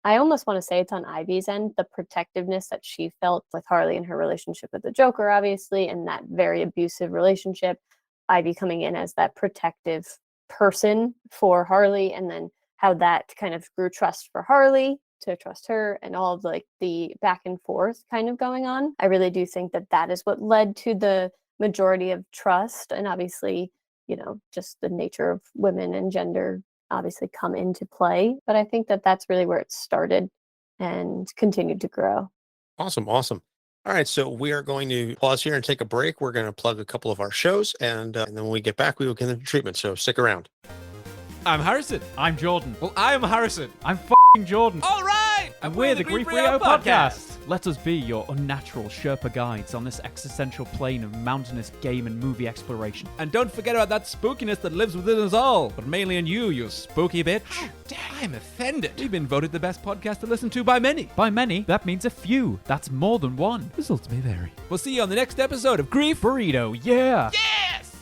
I almost want to say it's on Ivy's end, the protectiveness that she felt with Harley and her relationship with the Joker, obviously, and that very abusive relationship. Ivy coming in as that protective person for Harley, and then how that kind of grew trust for Harley to trust her, and all of like the back and forth kind of going on. I really do think that that is what led to the majority of trust, and obviously, just the nature of women and gender obviously come into play. But I think that that's really where it started and continued to grow. Awesome. All right, so we are going to pause here and take a break. We're going to plug a couple of our shows, and then when we get back, we will get into treatment. So stick around. I'm Harrison. I'm Jordan. Well, I'm Harrison. I'm f***ing Jordan. All right! And we're the Grief Rio podcast. Let us be your unnatural Sherpa guides on this existential plane of mountainous game and movie exploration. And don't forget about that spookiness that lives within us all, but mainly in you, you spooky bitch. How dare I'm offended. We've been voted the best podcast to listen to by many. By many, that means a few. That's more than one. Results may vary. We'll see you on the next episode of Grief Burrito, yeah! Yes!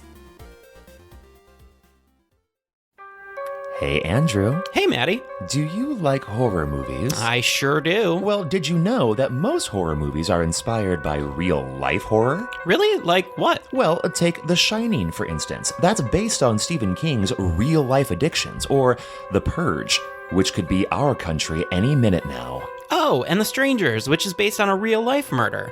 Hey, Andrew. Hey, Maddie. Do you like horror movies? I sure do. Well, did you know that most horror movies are inspired by real-life horror? Really? Like what? Well, take The Shining, for instance. That's based on Stephen King's real-life addictions, or The Purge, which could be our country any minute now. Oh, and The Strangers, which is based on a real-life murder.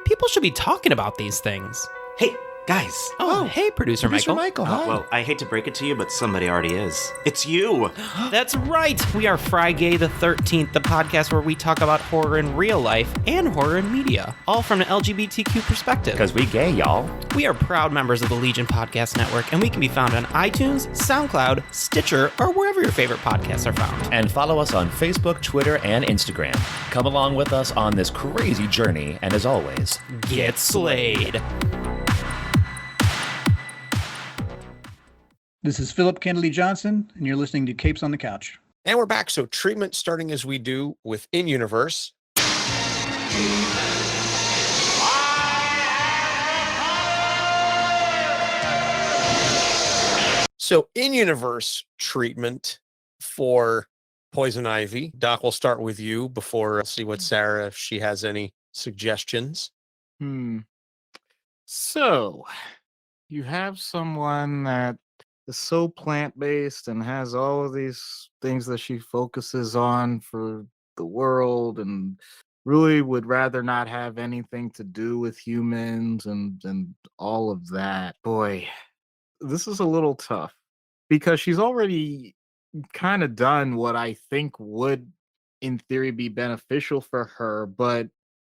People should be talking about these things. Hey, guys. Oh, hey, Producer Michael. Hi. Well, I hate to break it to you, but somebody already is. It's you! That's right! We are Friday the 13th, the podcast where we talk about horror in real life and horror in media, all from an LGBTQ perspective. Because we gay, y'all. We are proud members of the Legion Podcast Network, and we can be found on iTunes, SoundCloud, Stitcher, or wherever your favorite podcasts are found. And follow us on Facebook, Twitter, and Instagram. Come along with us on this crazy journey, and as always, get slayed! This is Philip Kennedy Johnson, and you're listening to Capes on the Couch. And we're back. So treatment starting as we do with In-Universe. So In-Universe treatment for Poison Ivy. Doc, we'll start with you before see what Sara, if she has any suggestions. So you have someone that is so plant-based and has all of these things that she focuses on for the world, and really would rather not have anything to do with humans and all of that. Boy, this is a little tough because she's already kind of done what I think would, in theory, be beneficial for her. But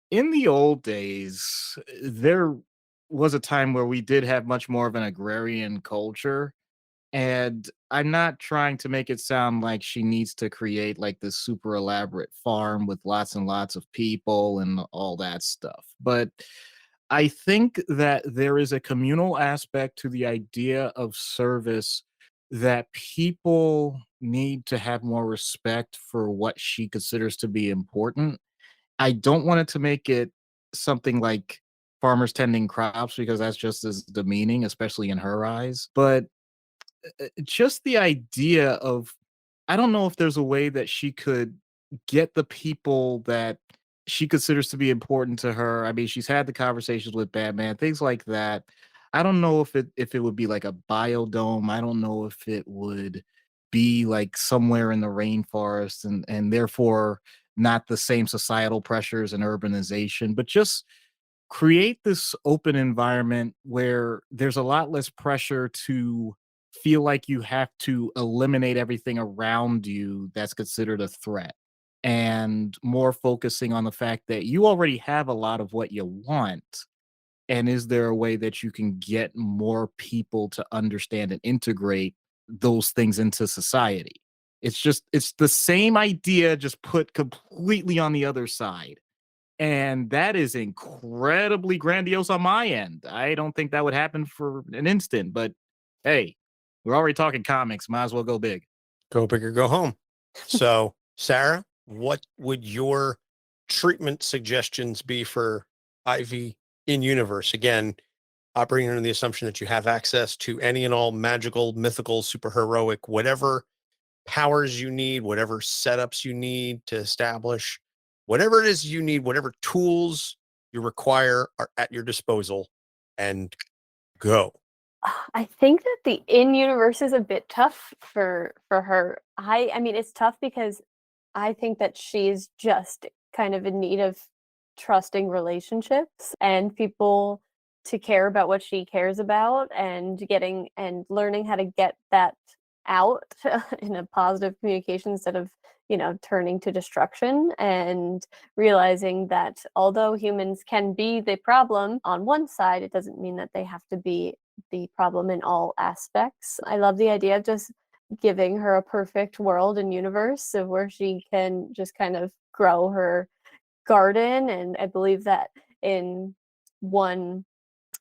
in the old days, there was a time where we did have much more of an agrarian culture. And I'm not trying to make it sound like she needs to create like this super elaborate farm with lots and lots of people and all that stuff. But I think that there is a communal aspect to the idea of service that people need to have more respect for what she considers to be important. I don't want it to make it something like farmers tending crops because that's just as demeaning, especially in her eyes. But just the idea of, I don't know if there's a way that she could get the people that she considers to be important to her. I mean, she's had the conversations with Batman, things like that. I don't know if it would be like a biodome. I don't know if it would be like somewhere in the rainforest and therefore not the same societal pressures and urbanization, but just create this open environment where there's a lot less pressure to feel like you have to eliminate everything around you that's considered a threat, and more focusing on the fact that you already have a lot of what you want. And is there a way that you can get more people to understand and integrate those things into society? It's the same idea, just put completely on the other side. And that is incredibly grandiose on my end. I don't think that would happen for an instant, but hey, we're already talking comics. Might as well go big. Go big or go home. So, Sarah, what would your treatment suggestions be for Ivy in universe? Again, operating under the assumption that you have access to any and all magical, mythical, superheroic, whatever powers you need, whatever setups you need to establish, whatever it is you need, whatever tools you require are at your disposal, and go. I think that the in-universe is a bit tough for her. I mean, it's tough because I think that she's just kind of in need of trusting relationships and people to care about what she cares about, and getting and learning how to get that out in a positive communication instead of, turning to destruction, and realizing that although humans can be the problem on one side, it doesn't mean that they have to be the problem in all aspects. I love the idea of just giving her a perfect world and universe of where she can just kind of grow her garden. And I believe that in one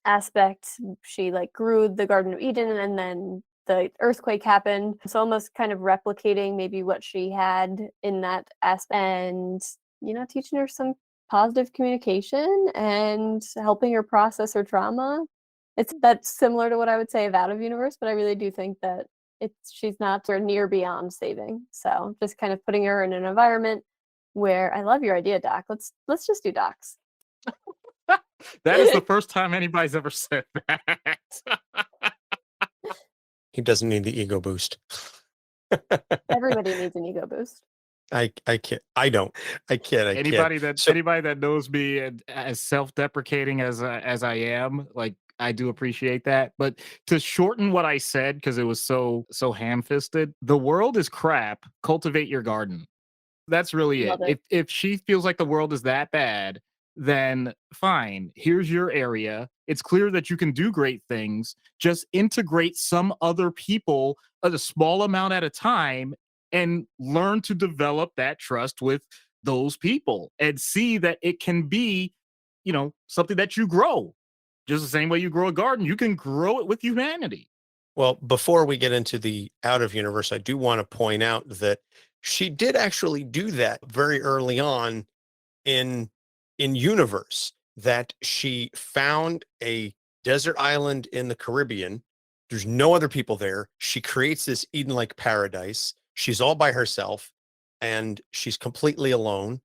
aspect, she like grew the Garden of Eden, and then the earthquake happened. So almost kind of replicating maybe what she had in that aspect, and teaching her some positive communication and helping her process her trauma. That's similar to what I would say of out of universe, but I really do think that she's not near beyond saving. So just kind of putting her in an environment where, I love your idea, Doc. Let's just do docs. That is the first time anybody's ever said that. He doesn't need the ego boost. Everybody needs an ego boost. I kid. I don't. I kid. Anybody that knows me as self-deprecating as I am, like, I do appreciate that. But to shorten what I said, because it was so ham-fisted, the world is crap. Cultivate your garden. That's really it. If she feels like the world is that bad, then fine. Here's your area. It's clear that you can do great things. Just integrate some other people at a small amount at a time and learn to develop that trust with those people and see that it can be, something that you grow. Just the same way you grow a garden, you can grow it with humanity. Well, before we get into the out of universe, I do want to point out that she did actually do that very early on in universe, that she found a desert island in the Caribbean. There's no other people there. She creates this Eden-like paradise. She's all by herself and she's completely alone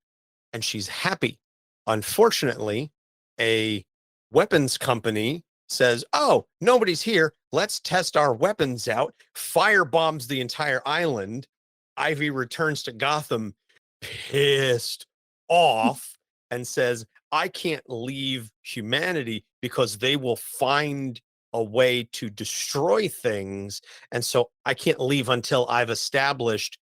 and she's happy. Unfortunately, a weapons company says, oh, nobody's here. Let's test our weapons out. Firebombs the entire island. Ivy returns to Gotham pissed off and says, I can't leave humanity because they will find a way to destroy things. And so I can't leave until I've established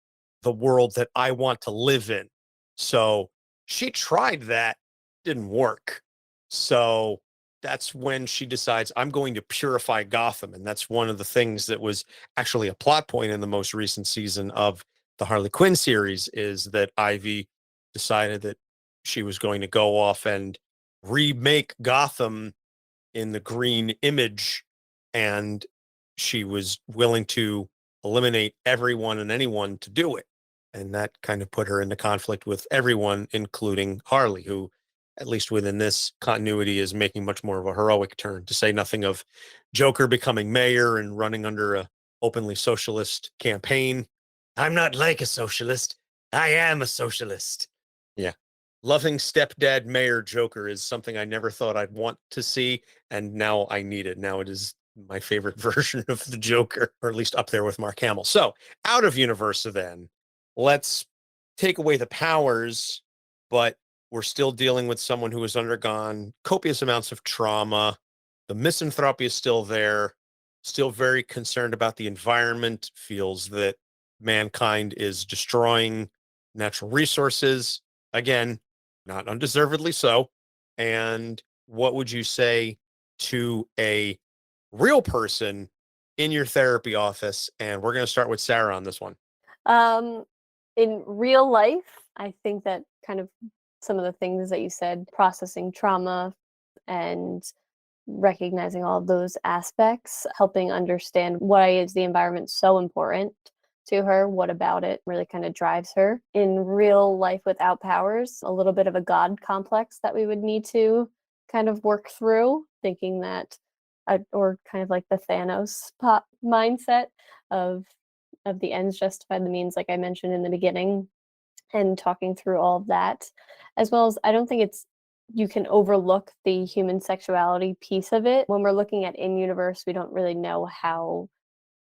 the world that I want to live in. So she tried that, didn't work. So that's when she decides, I'm going to purify Gotham. And that's one of the things that was actually a plot point in the most recent season of the Harley Quinn series, is that Ivy decided that she was going to go off and remake Gotham in the green image. And she was willing to eliminate everyone and anyone to do it. And that kind of put her into conflict with everyone, including Harley, who, at least within this continuity, is making much more of a heroic turn, to say nothing of Joker becoming mayor and running under a openly socialist campaign. I'm not like a socialist. I am a socialist. Yeah. Loving stepdad mayor Joker is something I never thought I'd want to see, and now I need it. Now it is my favorite version of the Joker, or at least up there with Mark Hamill. So, out of universe then, let's take away the powers, but we're still dealing with someone who has undergone copious amounts of trauma. The misanthropy is still there, still very concerned about the environment, feels that mankind is destroying natural resources. Again, not undeservedly so. And what would you say to a real person in your therapy office? And we're going to start with Sara on this one. In real life, I think that kind of some of the things that you said, processing trauma and recognizing all of those aspects, helping understand why is the environment so important to her, what about it really kind of drives her. In real life without powers, a little bit of a God complex that we would need to kind of work through, thinking that, or kind of like the Thanos mindset of the ends justify the means, like I mentioned in the beginning, and talking through all of that, as well as I don't think you can overlook the human sexuality piece of it. When we're looking at in-universe, we don't really know how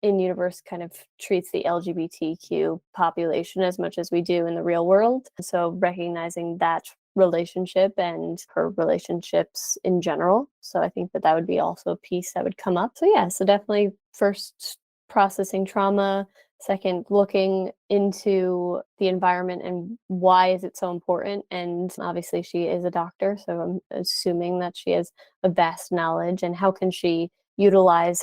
in-universe kind of treats the LGBTQ population as much as we do in the real world. So recognizing that relationship and her relationships in general. So I think that would be also a piece that would come up. So yeah, so definitely first processing trauma, second looking into the environment and why is it so important. And obviously she is a doctor, so I'm assuming that she has a vast knowledge, and how can she utilize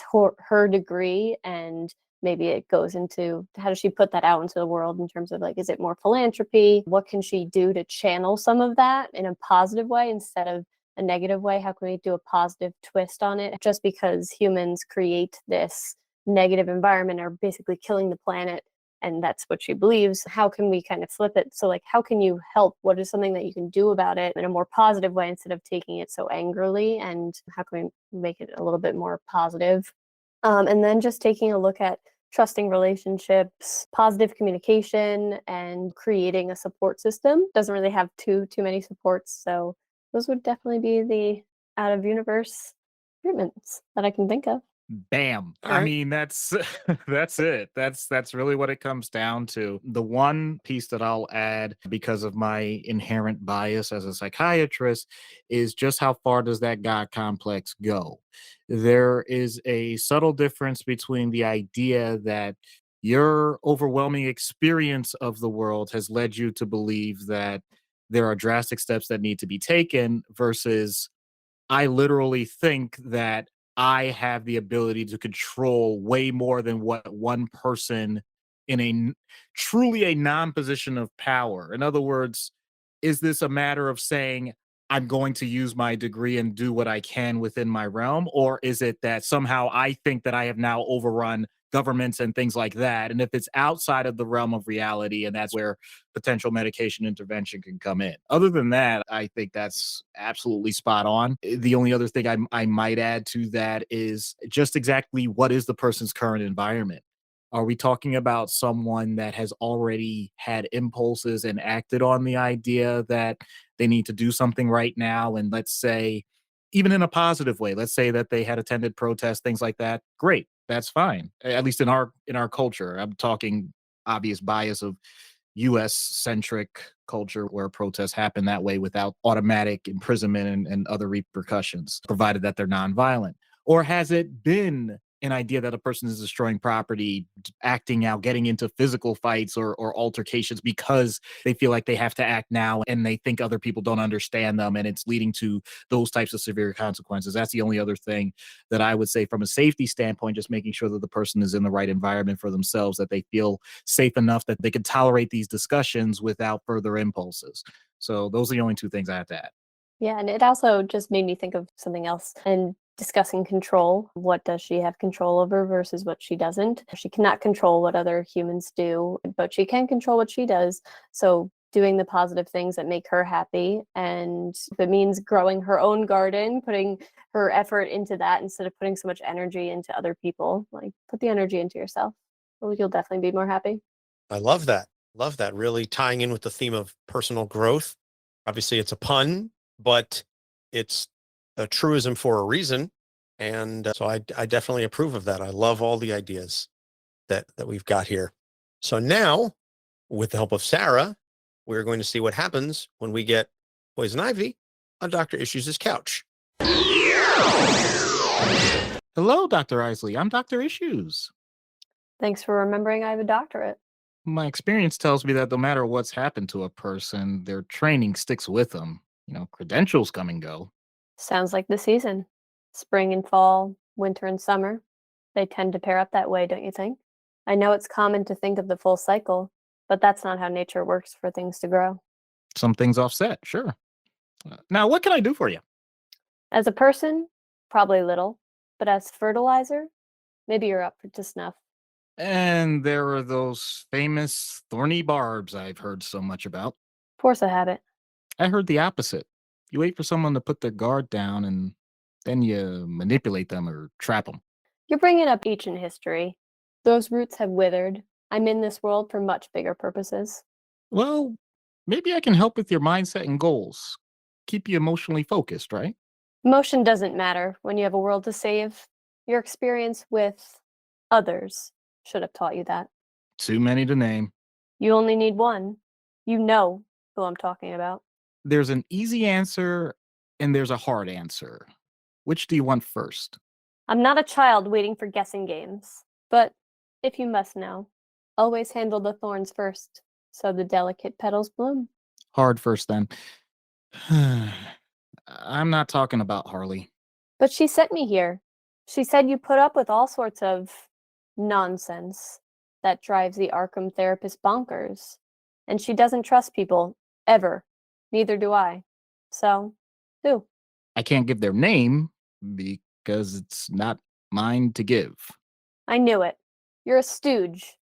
her degree, and maybe it goes into how does she put that out into the world in terms of, like, is it more philanthropy? What can she do to channel some of that in a positive way instead of a negative way? How can we do a positive twist on it? Just because humans create this negative environment, are basically killing the planet, and that's what she believes, how can we kind of flip it? So, like, how can you help? What is something that you can do about it in a more positive way instead of taking it so angrily? And how can we make it a little bit more positive? And then just taking a look at trusting relationships, positive communication, and creating a support system. Doesn't really have too many supports. So those would definitely be the out of universe treatments that I can think of. Bam. All I right. mean, that's that's it. That's really what it comes down to. The one piece that I'll add, because of my inherent bias as a psychiatrist, is just how far does that God complex go? There is a subtle difference between the idea that your overwhelming experience of the world has led you to believe that there are drastic steps that need to be taken, versus I literally think that I have the ability to control way more than what one person in truly a non-position of power. In other words, is this a matter of saying, I'm going to use my degree and do what I can within my realm? Or is it that somehow I think that I have now overrun governments and things like that? And if it's outside of the realm of reality, and that's where potential medication intervention can come in. Other than that, I think that's absolutely spot on. The only other thing I might add to that is just exactly what is the person's current environment? Are we talking about someone that has already had impulses and acted on the idea that they need to do something right now? And let's say even in a positive way. Let's say that they had attended protests, things like that. Great, that's fine. At least in our culture. I'm talking obvious bias of US centric culture where protests happen that way without automatic imprisonment and other repercussions, provided that they're nonviolent? Or has it been an idea that a person is destroying property, acting out, getting into physical fights or altercations because they feel like they have to act now and they think other people don't understand them, and it's leading to those types of severe consequences? That's the only other thing that I would say from a safety standpoint, just making sure that the person is in the right environment for themselves, that they feel safe enough that they can tolerate these discussions without further impulses. So those are the only two things I have to add. Yeah, and it also just made me think of something else. And discussing control. What does she have control over versus what she doesn't? She cannot control what other humans do, but she can control what she does. So doing the positive things that make her happy. And if it means growing her own garden, putting her effort into that instead of putting so much energy into other people, like put the energy into yourself. You'll definitely be more happy. I love that. Love that. Really tying in with the theme of personal growth. Obviously, it's a pun, but it's a truism for a reason. And so I definitely approve of that. I love all the ideas that we've got here. So now, with the help of Sara, we're going to see what happens when we get poison ivy on Dr. Issues' couch. Hello, Dr. Isley. I'm Dr. Issues. Thanks for remembering I have a doctorate. My experience tells me that no matter what's happened to a person, their training sticks with them. Credentials come and go. Sounds like the season. Spring and fall, winter and summer. They tend to pair up that way, don't you think? I know it's common to think of the full cycle, but that's not how nature works for things to grow. Some things offset, sure. Now, what can I do for you? As a person, probably little, but as fertilizer, maybe you're up to snuff. And there are those famous thorny barbs I've heard so much about. Force a habit. I heard the opposite. You wait for someone to put their guard down and then you manipulate them or trap them. You're bringing up ancient history. Those roots have withered. I'm in this world for much bigger purposes. Well, maybe I can help with your mindset and goals. Keep you emotionally focused, right? Emotion doesn't matter when you have a world to save. Your experience with others should have taught you that. Too many to name. You only need one. You know who I'm talking about. There's an easy answer and there's a hard answer. Which do you want first? I'm not a child waiting for guessing games. But if you must know, always handle the thorns first, so the delicate petals bloom. Hard first, then. I'm not talking about Harley. But she sent me here. She said you put up with all sorts of nonsense that drives the Arkham therapist bonkers. And she doesn't trust people, ever. Neither do I. So, who? I can't give their name because it's not mine to give. I knew it. You're a stooge.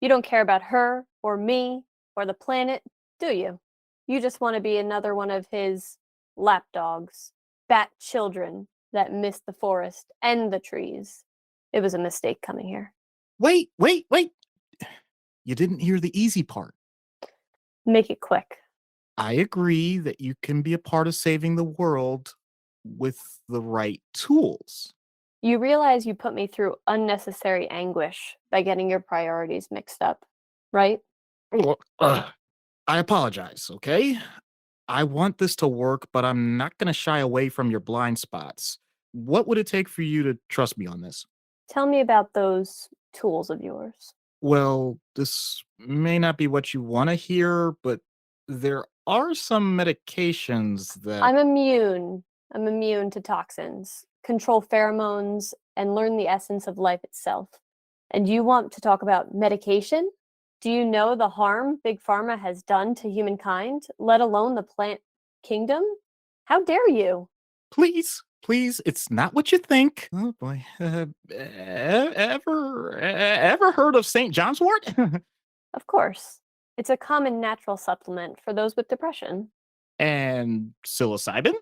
You don't care about her, or me, or the planet, do you? You just want to be another one of his lapdogs, bat children that missed the forest and the trees. It was a mistake coming here. Wait. You didn't hear the easy part. Make it quick. I agree that you can be a part of saving the world with the right tools. You realize you put me through unnecessary anguish by getting your priorities mixed up, right? I apologize, okay? I want this to work, but I'm not going to shy away from your blind spots. What would it take for you to trust me on this? Tell me about those tools of yours. Well, this may not be what you want to hear, but there are some medications that... I'm immune to toxins, control pheromones, and learn the essence of life itself. And you want to talk about medication? Do you know the harm Big Pharma has done to humankind, let alone the plant kingdom? How dare you? Please, it's not what you think. Oh boy. Ever heard of St. John's wort? Of course. It's a common natural supplement for those with depression. And psilocybin?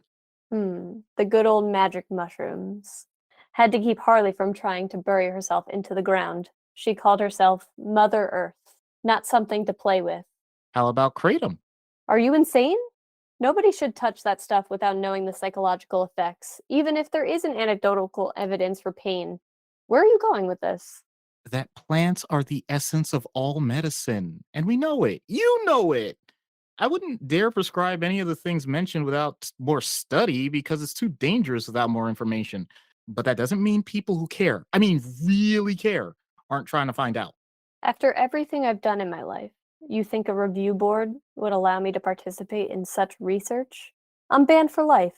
The good old magic mushrooms. Had to keep Harley from trying to bury herself into the ground. She called herself Mother Earth, not something to play with. How about kratom? Are you insane? Nobody should touch that stuff without knowing the psychological effects, even if there isn't anecdotal evidence for pain. Where are you going with this? That plants are the essence of all medicine, and we know it. You know it. I wouldn't dare prescribe any of the things mentioned without more study because it's too dangerous without more information. But that doesn't mean people who care, I mean, really care, aren't trying to find out. After everything I've done in my life, you think a review board would allow me to participate in such research? I'm banned for life.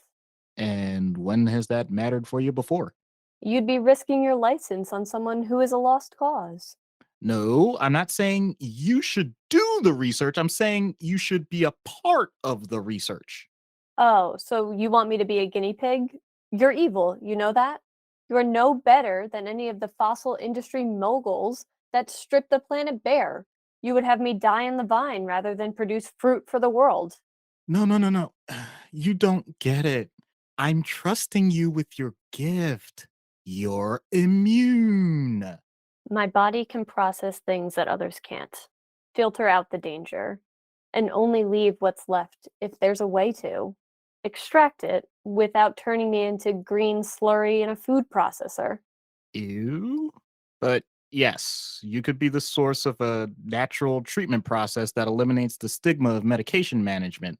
And when has that mattered for you before? You'd be risking your license on someone who is a lost cause. No, I'm not saying you should do the research. I'm saying you should be a part of the research. Oh, so you want me to be a guinea pig? You're evil, you know that? You are no better than any of the fossil industry moguls that strip the planet bare. You would have me die in the vine rather than produce fruit for the world. No. You don't get it. I'm trusting you with your gift. You're immune. My body can process things that others can't, filter out the danger, and only leave what's left if there's a way to. Extract it without turning me into green slurry in a food processor. Ew. But yes, you could be the source of a natural treatment process that eliminates the stigma of medication management.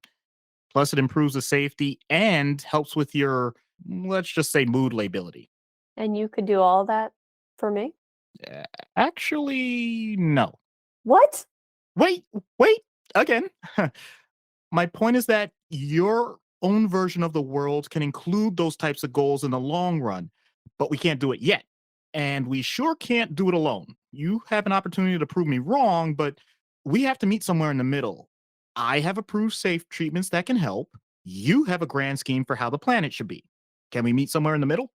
Plus, it improves the safety and helps with your, let's just say, mood lability. And you could do all that for me? Uh, Actually, no. What? Wait, again. My point is that your own version of the world can include those types of goals in the long run, but we can't do it yet. And we sure can't do it alone. You have an opportunity to prove me wrong, but we have to meet somewhere in the middle. I have approved safe treatments that can help. You have a grand scheme for how the planet should be. Can we meet somewhere in the middle?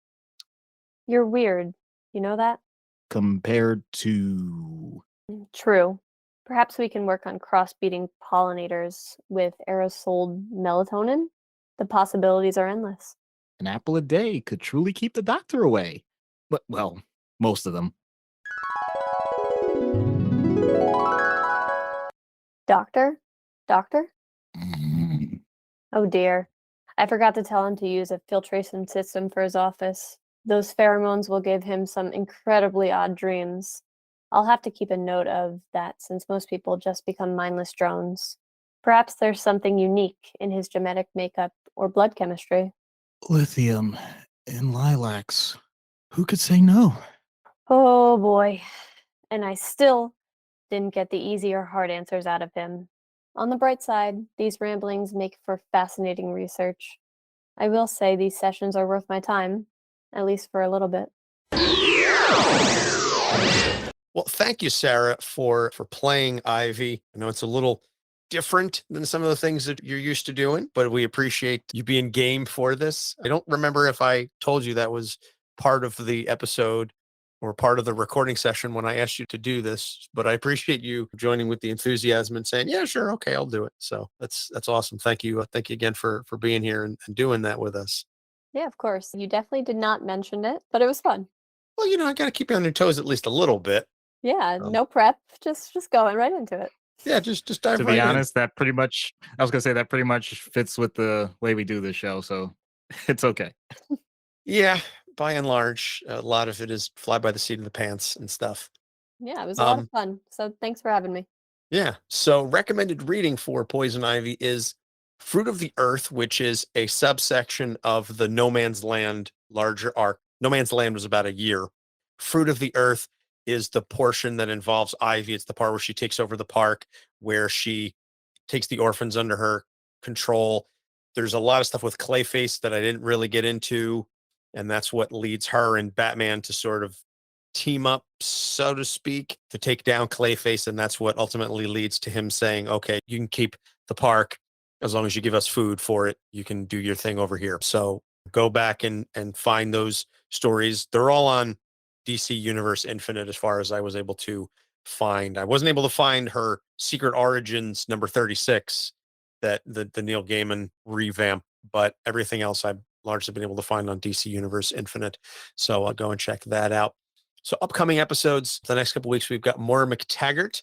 You're weird. You know that? Compared to. True. Perhaps we can work on cross-breeding pollinators with aerosoled melatonin. The possibilities are endless. An apple a day could truly keep the doctor away. But, well, most of them. Doctor? Doctor? Oh dear. I forgot to tell him to use a filtration system for his office. Those pheromones will give him some incredibly odd dreams. I'll have to keep a note of that since most people just become mindless drones. Perhaps there's something unique in his genetic makeup or blood chemistry. Lithium and lilacs. Who could say no? Oh boy. And I still didn't get the easy or hard answers out of him. On the bright side, these ramblings make for fascinating research. I will say these sessions are worth my time, at least for a little bit. Well, thank you, Sara, for playing Ivy. I know it's a little different than some of the things that you're used to doing, but we appreciate you being game for this. I don't remember if I told you that was part of the episode or part of the recording session when I asked you to do this, but I appreciate you joining with the enthusiasm and saying, yeah, sure. Okay, I'll do it. So that's awesome. Thank you. Thank you again for being here and doing that with us. Yeah, of course. You definitely did not mention it, but it was fun. Well, I got to keep you on your toes at least a little bit. Yeah, no prep, just going right into it. Yeah, just dive to right be in. honest, that pretty much, I was going to say that pretty much fits with the way we do this show. So it's okay. Yeah, by and large, a lot of it is fly by the seat of the pants and stuff. Yeah, it was a lot of fun. So thanks for having me. Yeah. So recommended reading for Poison Ivy is Fruit of the Earth, which is a subsection of the No Man's Land larger arc. No Man's Land was about a year. Fruit of the Earth is the portion that involves Ivy. It's the part where she takes over the park, where she takes the orphans under her control. There's a lot of stuff with Clayface that I didn't really get into, and that's what leads her and Batman to sort of team up, so to speak, to take down Clayface, and that's what ultimately leads to him saying, okay, you can keep the park as long as you give us food for it. You can do your thing over here. So go back and find those stories. They're all on DC Universe Infinite as far as I was able to find. I wasn't able to find her Secret Origins number 36, that the Neil Gaiman revamp, but everything else I've largely been able to find on DC Universe Infinite. So I'll go and check that out. So upcoming episodes, the next couple of weeks, we've got Moira McTaggart,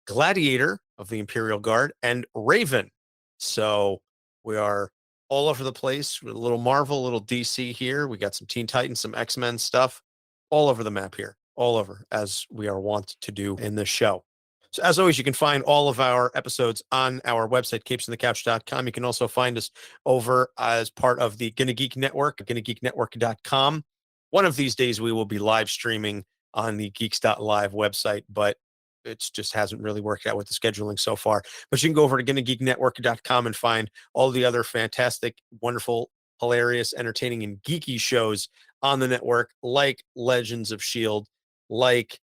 Gladiator of the Imperial Guard, and Raven. So We are all over the place with a little Marvel, a little DC here. We got some Teen Titans, some X-Men stuff all over the map here, all over, as we are wont to do in this show. So as always, you can find all of our episodes on our website, capesonthecouch.com. You can also find us over as part of the Gonna Geek Network, gonnageeknetwork.com. One of these days, we will be live streaming on the geeks.live website, but it just hasn't really worked out with the scheduling so far. But you can go over to gonnageeknetwork.com and find all the other fantastic, wonderful, hilarious, entertaining, and geeky shows on the network, like Legends of S.H.I.E.L.D., like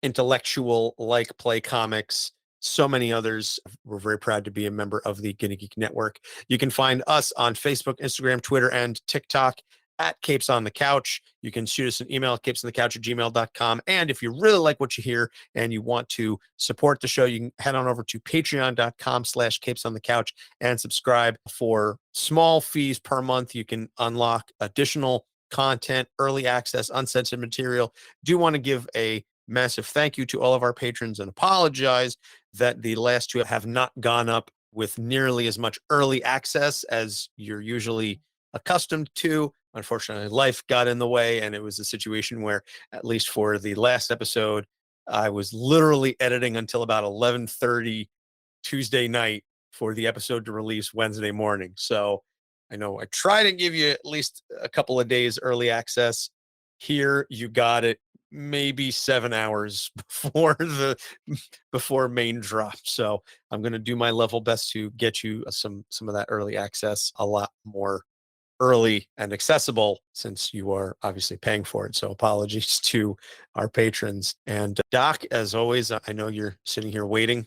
Intellectual, like Play Comics, so many others. We're very proud to be a member of the Gonna Geek Network. You can find us on Facebook, Instagram, Twitter, and TikTok at Capes on the Couch. You can shoot us an email at capesonthecouch@gmail.com. And if you really like what you hear and you want to support the show, you can head on over to patreon.com/capesonthecouch and subscribe. For small fees per month, you can unlock additional content, early access, uncensored material. Do want to give a massive thank you to all of our patrons and apologize that the last two have not gone up with nearly as much early access as you're usually accustomed to. Unfortunately, life got in the way, and it was a situation where, at least for the last episode, I was literally editing until about 11:30 Tuesday night for the episode to release Wednesday morning. So I know I try to give you at least a couple of days early access. Here, you got it maybe 7 hours before main drop. So I'm going to do my level best to get you some of that early access a lot more early and accessible, since you are obviously paying for it. So apologies to our patrons. And Doc, as always, I know you're sitting here waiting.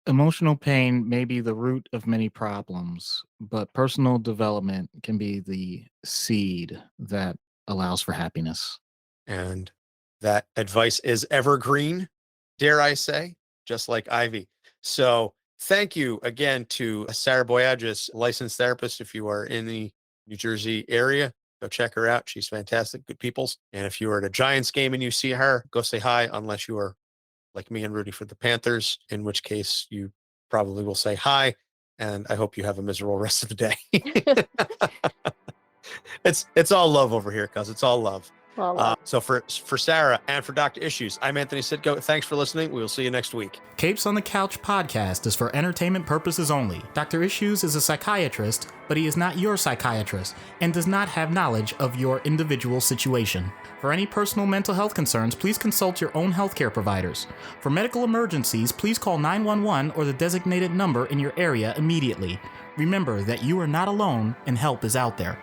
Emotional pain may be the root of many problems, but personal development can be the seed that allows for happiness. And that advice is evergreen, dare I say, just like Ivy. So thank you again to Sara Boyadris, licensed therapist. If you are in the New Jersey area, go check her out. She's fantastic, good peoples. And if you are at a Giants game and you see her, go say hi, unless you are like me and rooting for the Panthers, in which case you probably will say hi. And I hope you have a miserable rest of the day. It's all love over here, cuz it's all love. So for Sara and for Dr. Issues, I'm Anthony Sitko. Thanks for listening. We will see you next week. Capes on the Couch podcast is for entertainment purposes only. Dr. Issues is a psychiatrist, but he is not your psychiatrist and does not have knowledge of your individual situation. For any personal mental health concerns, please consult your own healthcare providers. For medical emergencies, please call 911 or the designated number in your area immediately. Remember that you are not alone and help is out there.